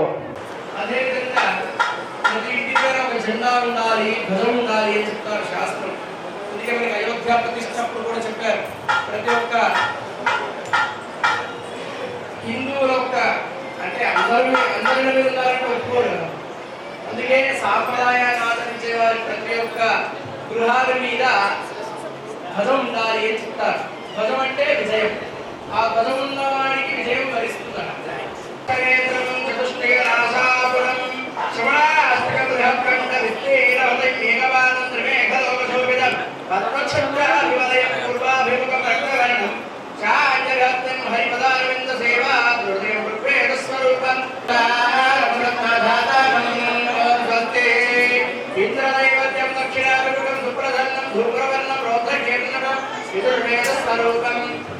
అదేవిధంగా ప్రతి ఇంటి పేరు ఒక జెండా ఉండాలి, ధ్వజం ఉండాలి అని చెప్తారు శాస్త్రం. అందుకే మనకి అయోధ్య ప్రతిష్టప్పుడు కూడా చెప్పారు. ప్రతి ఒక్క హిందువుల యొక్క అంటే అందరినీ ఉండాలంటే ఒప్పుకోరు కదా. అందుకే సాంప్రదాయాన్ని ఆచరించే వారి ప్రతి ఒక్క గృహాల మీద ధ్వజం ఉండాలి అని చెప్తారు. ధ్వజం అంటే విజయం. ఆ ధ్వజం ఉన్న వాడికి విజయం వరిస్తున్నారు.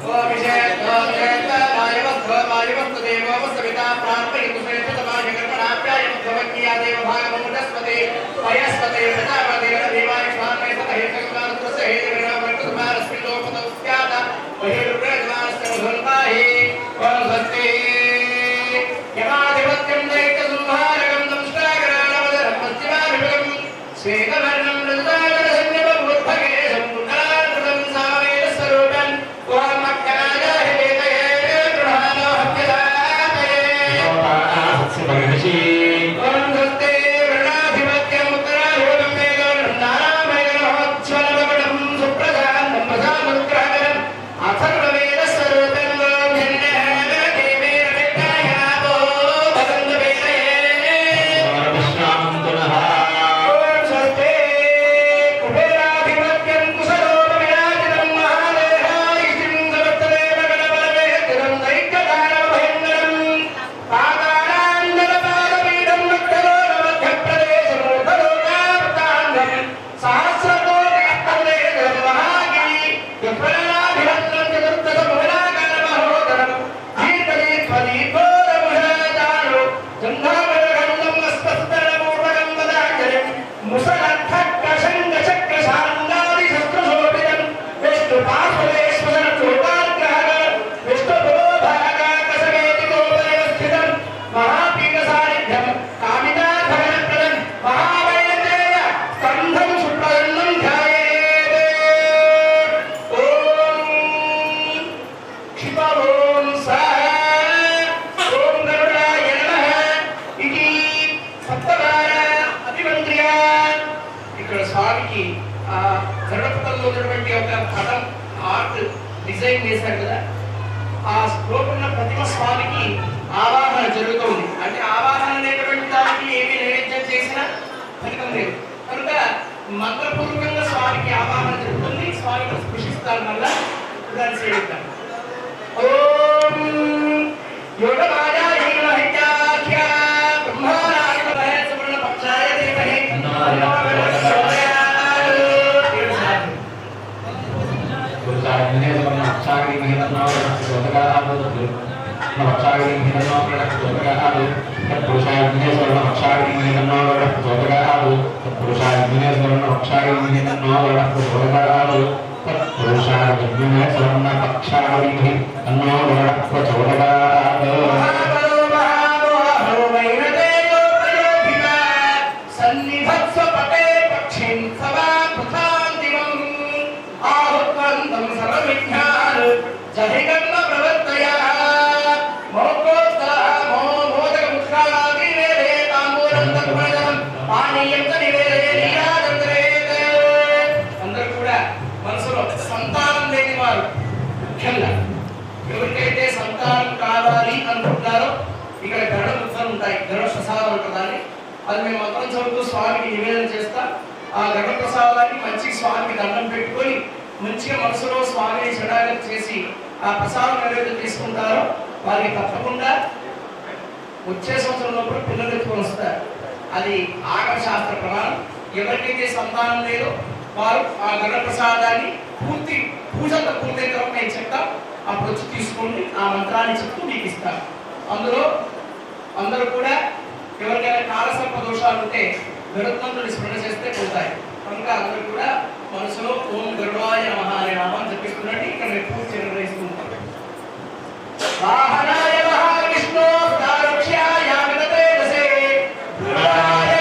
Om ఆ గణపతిలో ఉన్నటువంటి ఒక పటం ఆర్ట్ డిజైన్ చేశారు కదా, ఆ లోపల ప్రతిమ స్వామికి ఆవాహన జరుగుతుంది. అంటే ఆవాహన అనేటువంటి దానికి ఏమి నైవేద్యం చేసినా ఫలితం లేదు కనుక మంత్రపూర్వకంగా స్వామికి ఆవాహన జరుగుతుంది. స్వామికి స్పృశిస్తారు. మళ్ళా దాన్ని సేవిస్తాం. ఓం యోగమాయాయ మహితాఖ్య బ్రహ్మారాయ సువర్ణ పక్షాయ దేవహే అందరూ కూడా మనసులో సంతానం లేని వారు ముఖ్యంగా ఎవరికైతే సంతానం కావాలి అనుకుంటున్నారో ఇక్కడ గరుడ ముక్కలు ఉంటాయి, గరుడ ప్రసాదం ఉంటుందని అది మేము మంత్రం చదువుతూ స్వామికి నివేదన చేస్తాం. ఆ గరుడ ప్రసాదాన్ని మంచి స్వామికి దండం పెట్టుకొని మంచిగా మనసులో స్వామిని శరణాగతి చేసి ఆ ప్రసాదం నివేదన తీసుకుంటారో వారికి తప్పకుండా వచ్చే సంవత్సరం లోపల పిల్లలు ఎత్తుకొని వస్తారు. అది ఆగమ శాస్త్ర ప్రమాణం. ఎవరికైతే సంతానం లేదో వారు ఆ గరుడ ప్రసాదాన్ని పూజంతా పూర్తయిన తర్వాత నేను చెప్తాం, అప్పుడు వచ్చి తీసుకోండి. ఆ మంత్రాన్ని చెప్తూ మీకు ఇస్తాను. అందులో అందరూ కూడా ఎవరికైనా కాలసర్ప దోషాలు ఉంటే గరుత్మంతుని స్మరణ చేస్తే పోతాయి కనుక అందరూ కూడా మనసులో ఓం గరుడాయ నమః అనే నామాన్ని జపిస్తున్నట్టు ఇక్కడ మేము పూజ నిర్వహిస్తుంటాం. వాహనాయ మహావిష్ణు దారుక్ష్యాయ వినతేజసే గురుడాయ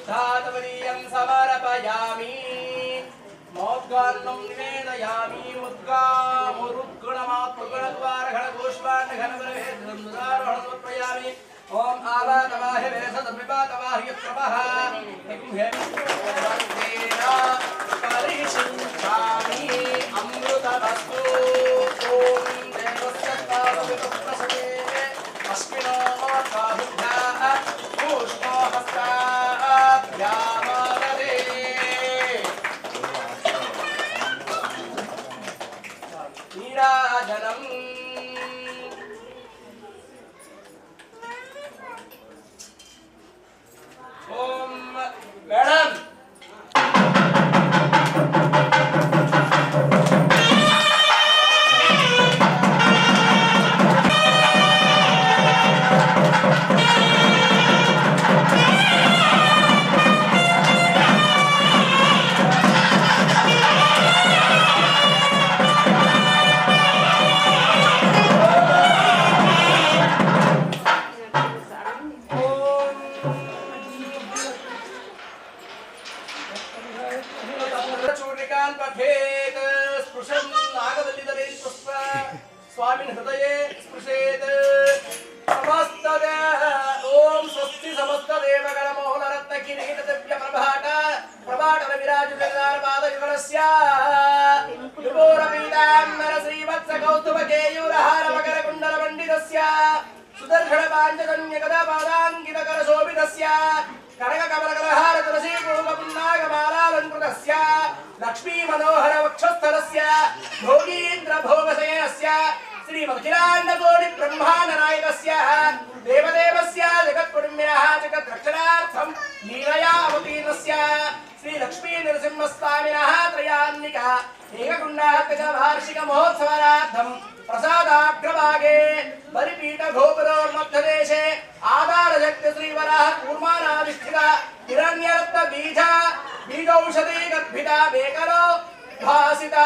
शुद्धातमदीयं समर्पयामि मोद्गान्नं निवेदयामि मुद्गामुरुद्गुणमात्मगुणद्वारघनगोष्पाण्डघनबलभेदं समर्पयामि ओम आवातवाहि वेसदमिवातवाहि प्रभः हेकुहेना परिशिंचामि अमृतवस्तु ओम देवस्य तावविप्रसते अस्मिनो काहुभ्याः पुष्पहस्ताभ्यामदे नीराजनम् ओम मैडम पठेत स्पृशन् नागवल्लिदले पुष्प स्वामिन् हृदये स्पृशेत समस्तदेह ओम स्वस्ति समस्तदेवगणमोहनरत्नकिरीटदिव्यप्रभाट विराजुलगारपादयुगलस्य विभोरपीताम्बर श्रीवत्सकौस्तुभकेयूरहारमकरकुण्डलमण्डितस्य सुदर्शनपाञ्चजन्यगदापादाङ्कितकरशोभितस्य कनककमलकलहार तुलसी पूर्वपुन्नागमालालङ्कृतस्य लक्ष्मी मनोहर वक्षस्थलस्य भोगीन्द्र भोगशयनस्य श्रीमखिलाण्डकोटि ब्रह्माण्ड नायकस्य देवदेवस्य जगत्कुटुम्बिनः जगद्रक्षणार्थं लीलया अवतीर्णस्य श्री लक्ष्मी नरसिंहस्वामिनः त्रयान्निक एककुण्डात्मक वार्षिक महोत्सवार्थं प्रसादाग्रभागे बलिपीठ गोपुरोर्मध्यदेशे आधारशक्ति श्रीवराह कूर्मानाधिष्ठित हिरण्यरत्न बीजौषधि गर्भिता मेकलो भासिता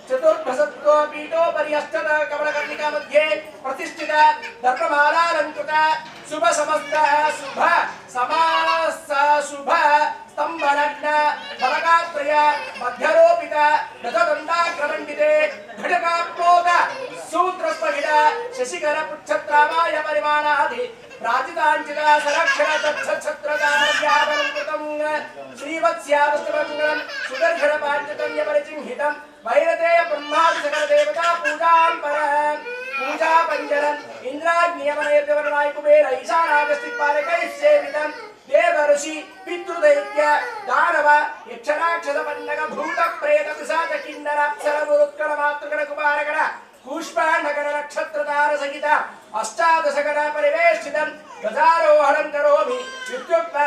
चतुर्भसत्व पीठोपरि अष्टद कमलकर्णिका मध्ये प्रतिष्ठित दर्पमालालंकृत शुभ समस्त शुभ समास शुभ स्तंभनग्न फलकात्रय मध्यरोपित दशदण्डाग्रमण्डिते घटकाप्लोक सूत्रस्पहित शशिकर पुच्छत्रामाय परिमाणादि प्राचिताञ्चित सरक्षण तच्छत्रदार्यावनं कृतं श्रीवत्स्यावस्तुमङ्गलं सुदर्शन पाञ्चतन्य परिचिह्नितं वैरतेय ब्रह्मादि सकल देवता पूजां परं पूजा पंजरं इंद्राग्नियमनयतवर्णाय कुबेर ईशानागस्तिपालकैः सेवितं देव ऋषि पितृदैत्य दानव यक्षराक्षस पन्नग भूत प्रेत पिशाच किन्नर अप्सर गुरुत्कल मातृगण कुमारगण पुष्पाण्डगण नक्षत्रतार सहित अष्टादशगण परिवेष्टितं गजारोहणं करोमि इत्युक्त्वा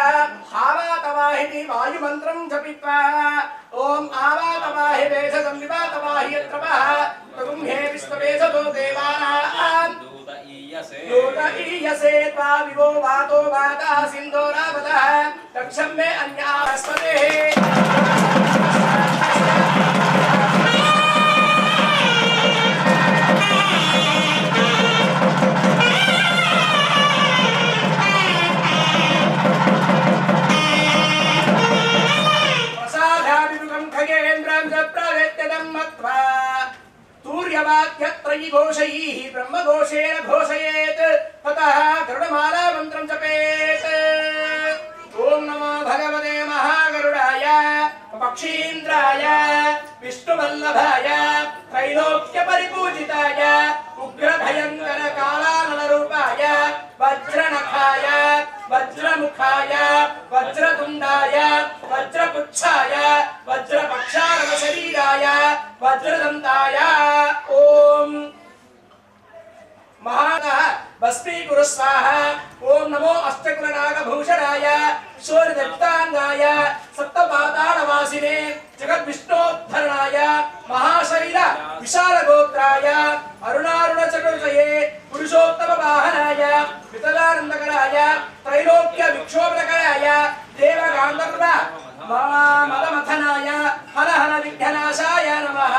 आवातवाहिति वायुमन्त्रं जपित्वा ओम आवातवाहि वेषजं विवातवाहि यत्रपः तगुंहे विश्ववेषतो देवानां दूत ईयसे त्वा विवो वातो वातः सिन्धोरावतः तक्षं मे अन्यास्पदेः घोषयैः ब्रह्मघोषेण घोषयेत् ततः गरुडमाला मन्त्रं जपेत् ओम नमो भगवते महागरुडाय पक्षीन्द्राय विष्णुवल्लभाय त्रैलोक्य परिपूजिताय उग्रभयङ्कर कालानलरूपाय वज्रनखाय वज्रमुखाय वज्रतुण्डाय वज्रपुच्छाय वज्रपक्षारवशरीराय वज्रदन्ताय ओम महानः भस्मीकुरु स्वाहा ओम नमो अष्टकुलनागभूषणाय शूरदत्तांगाय सप्तपातालवासिने जगद्विष्णोद्धरणाय महाशैल विशालगोत्राय अरुणारुणचतुर्दये पुरुषोत्तमवाहनाय वितलानन्दकराय त्रैलोक्य विक्षोभकराय देवगान्धर्व मदमथनाय हर हर विघ्ननाशाय नमः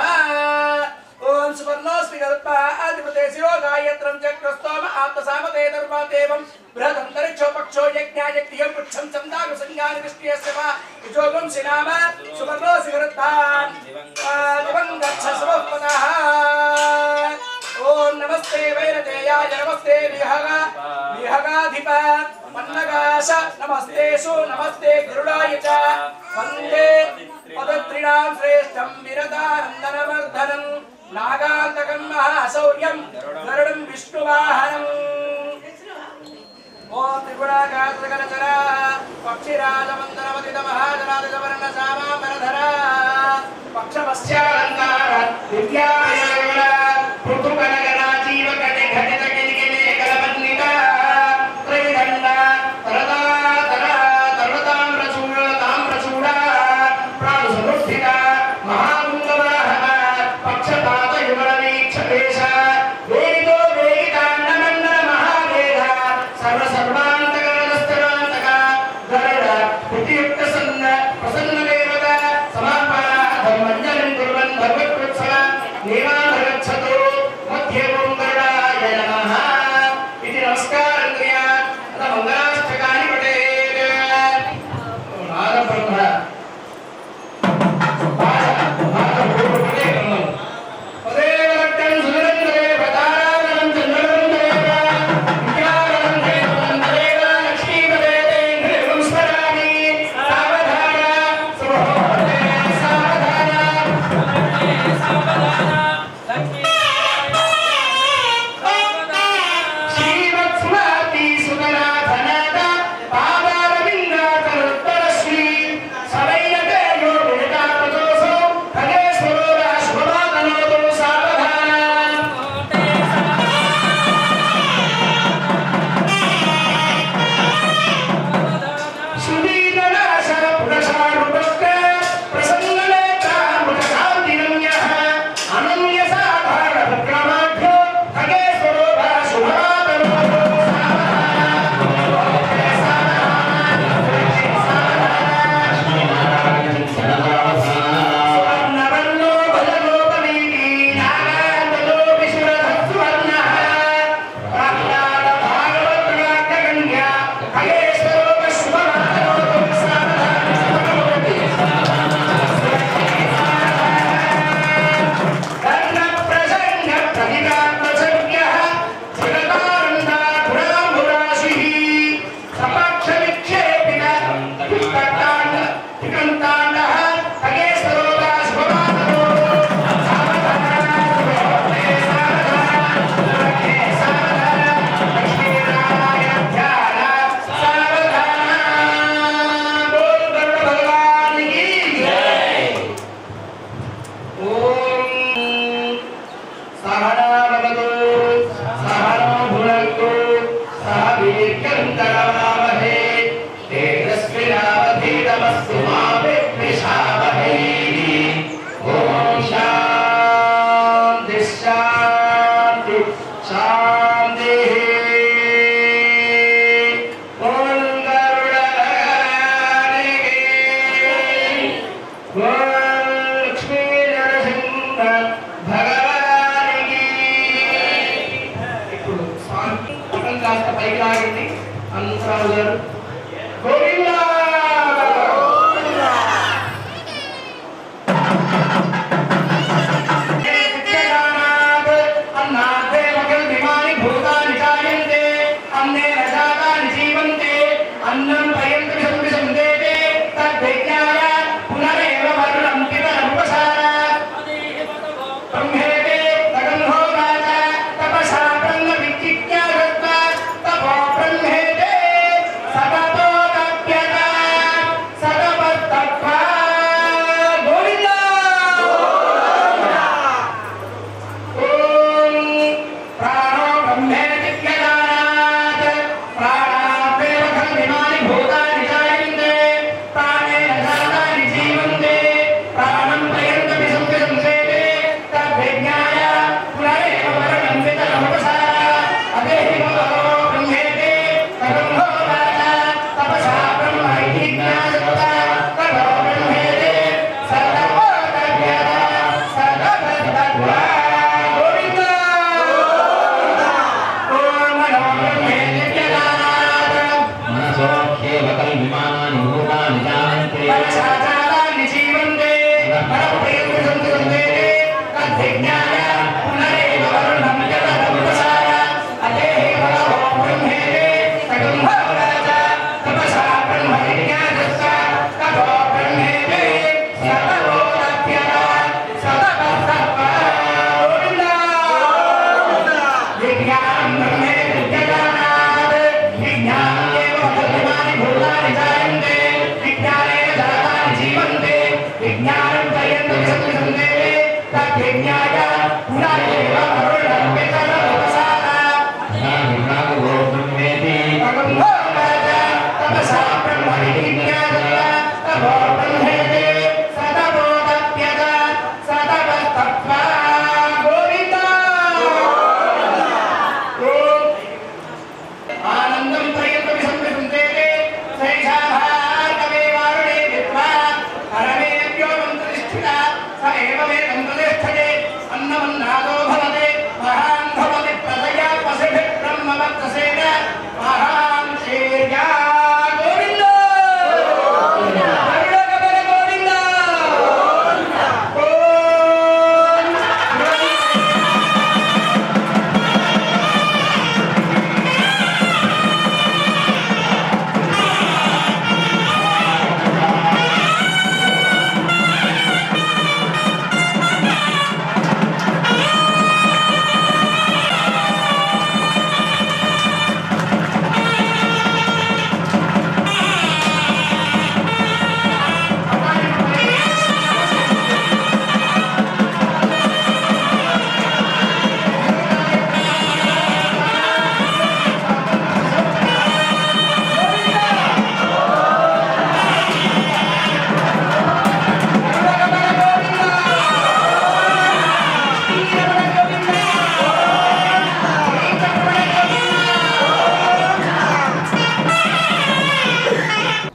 ओम सुवर्णोस्फटिक आदिपते शिरो गायत्रं चक्रस्तोम आत्मसामते धर्मादेवं बृहदन्तरिक्षो पक्षो यज्ञायज्ञं पुच्छं चन्दानु संज्ञान विष्टियस्य वा योगं सिनाम सुवर्णो सिगरत्तान् दिवङ्गच्छ समपतः ओम नमस्ते वैरतेयाय नमस्ते विहगाधिप पन्नगाश नमस्तेषु नमस्ते गरुडाय च वन्दे पदत्रिणां श्रेष्ठं विरदानन्दनवर्धनं नागान्तकं महाशौर्यं गरुडं विष्णुवाहनम् ओम त्रिपुराकाशगणचरा पक्षिराजमन्दनमतितमहाजनादितवर्णसामाम्बरधरा पक्षमस्यालङ्कार दिव्यायण पृथुकनगराजीवकटिघटितकिलिकिलेकलमन्निका त्रैदण्ड तरदा तरा तरुणताम्रचूड ताम्रचूडा प्राणुसमुत्थिता महापुङ्गवाहन पक्षपातयुगलवीक्षपेश वेदितो वेदिताण्डमण्डल महावेद सर्वसर्वान्तकरणस्तरान्तक गरुड प्रतियुक्तसन्न प्रसन्नदेवता समापना धर्मञ्जनं कुर्वन् भगवत्कृत्सः नेवाभगच्छतु मध्येवं गरुडाय नमः इति नमस्कारं क्रियात् अथ मङ्गलाष्टकानि पठेत् नारब्रह्म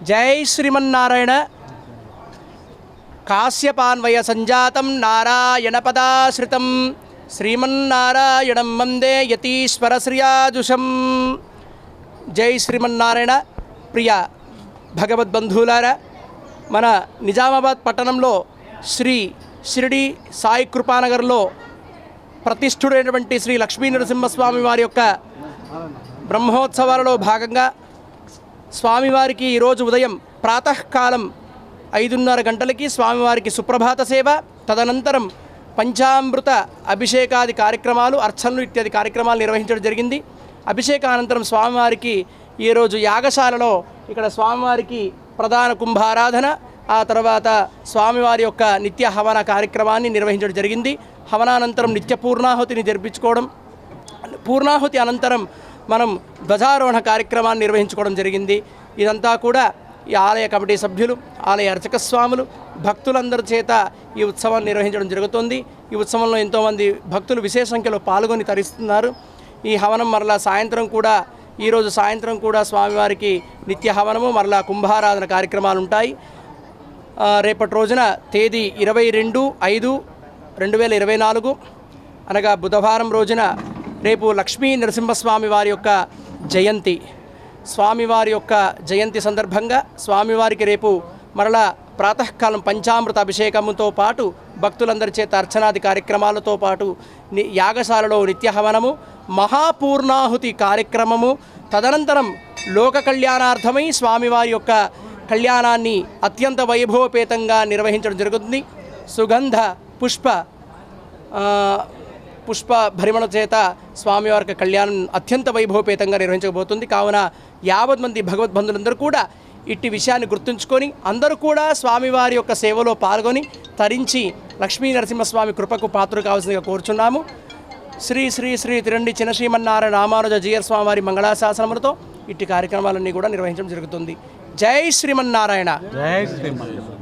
జై శ్రీమన్నారాయణ. కాశ్యపాన్వయ సంజాతం నారాయణ పదాశ్రితం శ్రీమన్నారాయణం వందే యతీశ్వర శ్రియాజుషం. జై శ్రీమన్నారాయణ. ప్రియ భగవద్బంధువులారా, మన నిజామాబాద్ పట్టణంలో శ్రీ షిరిడి సాయి కృపానగర్లో ప్రతిష్ఠుడైనటువంటి శ్రీ లక్ష్మీ నరసింహస్వామి వారి యొక్క బ్రహ్మోత్సవాలలో భాగంగా స్వామివారికి ఈరోజు ఉదయం ప్రాతకాలం 5:30 గంటలకి స్వామివారికి సుప్రభాత సేవ, తదనంతరం పంచామృత అభిషేకాది కార్యక్రమాలు, అర్చనలు ఇత్యాది కార్యక్రమాలు నిర్వహించడం జరిగింది. అభిషేకానంతరం స్వామివారికి ఈరోజు యాగశాలలో ఇక్కడ స్వామివారికి ప్రధాన కుంభారాధన, ఆ తర్వాత స్వామివారి యొక్క నిత్య హవన కార్యక్రమాన్ని నిర్వహించడం జరిగింది. హవనానంతరం నిత్య పూర్ణాహుతిని జరిపించుకోవడం, పూర్ణాహుతి అనంతరం మనం ధ్వజారోహణ కార్యక్రమాన్ని నిర్వహించుకోవడం జరిగింది. ఇదంతా కూడా ఈ ఆలయ కమిటీ సభ్యులు, ఆలయ అర్చక స్వాములు, భక్తులందరి చేత ఈ ఉత్సవాన్ని నిర్వహించడం జరుగుతుంది. ఈ ఉత్సవంలో ఎంతోమంది భక్తులు విశేష సంఖ్యలో పాల్గొని తరిస్తున్నారు. ఈ హవనం మరలా సాయంత్రం కూడా, ఈరోజు సాయంత్రం కూడా స్వామివారికి నిత్య హవనము, మరలా కుంభారాధన కార్యక్రమాలు ఉంటాయి. రేపటి రోజున తేదీ 22/5/2024 అనగా బుధవారం రోజున రేపు లక్ష్మీ నరసింహస్వామి వారి యొక్క జయంతి. స్వామివారి యొక్క జయంతి సందర్భంగా స్వామివారికి రేపు మరలా ప్రాతకాలం పంచామృత అభిషేకముతో పాటు భక్తులందరి చేత అర్చనాది కార్యక్రమాలతో పాటు యాగశాలలో నిత్య హవనము, మహాపూర్ణాహుతి కార్యక్రమము, తదనంతరం లోక కళ్యాణార్థమై స్వామివారి యొక్క కళ్యాణాన్ని అత్యంత వైభవపేతంగా నిర్వహించడం జరుగుతుంది. సుగంధ పుష్ప భరిమణ చేత స్వామివారికి కళ్యాణం అత్యంత వైభవపేతంగా నిర్వహించబోతుంది. కావున 50 మంది భగవద్బంధులందరూ కూడా ఇట్టి విషయాన్ని గుర్తుంచుకొని అందరూ కూడా స్వామివారి యొక్క సేవలో పాల్గొని తరించి లక్ష్మీ నరసింహస్వామి కృపకు పాత్ర కావాల్సిందిగా కోరుచున్నాము. శ్రీ శ్రీ శ్రీ తిరండి చిన్న శ్రీమన్నారాయణ రామానుజ జీయర్ స్వామివారి మంగళాశాసనములతో ఇట్టి కార్యక్రమాలన్నీ కూడా నిర్వహించడం జరుగుతుంది. జై శ్రీమన్నారాయణ. జై శ్రీమన్నారాయణ.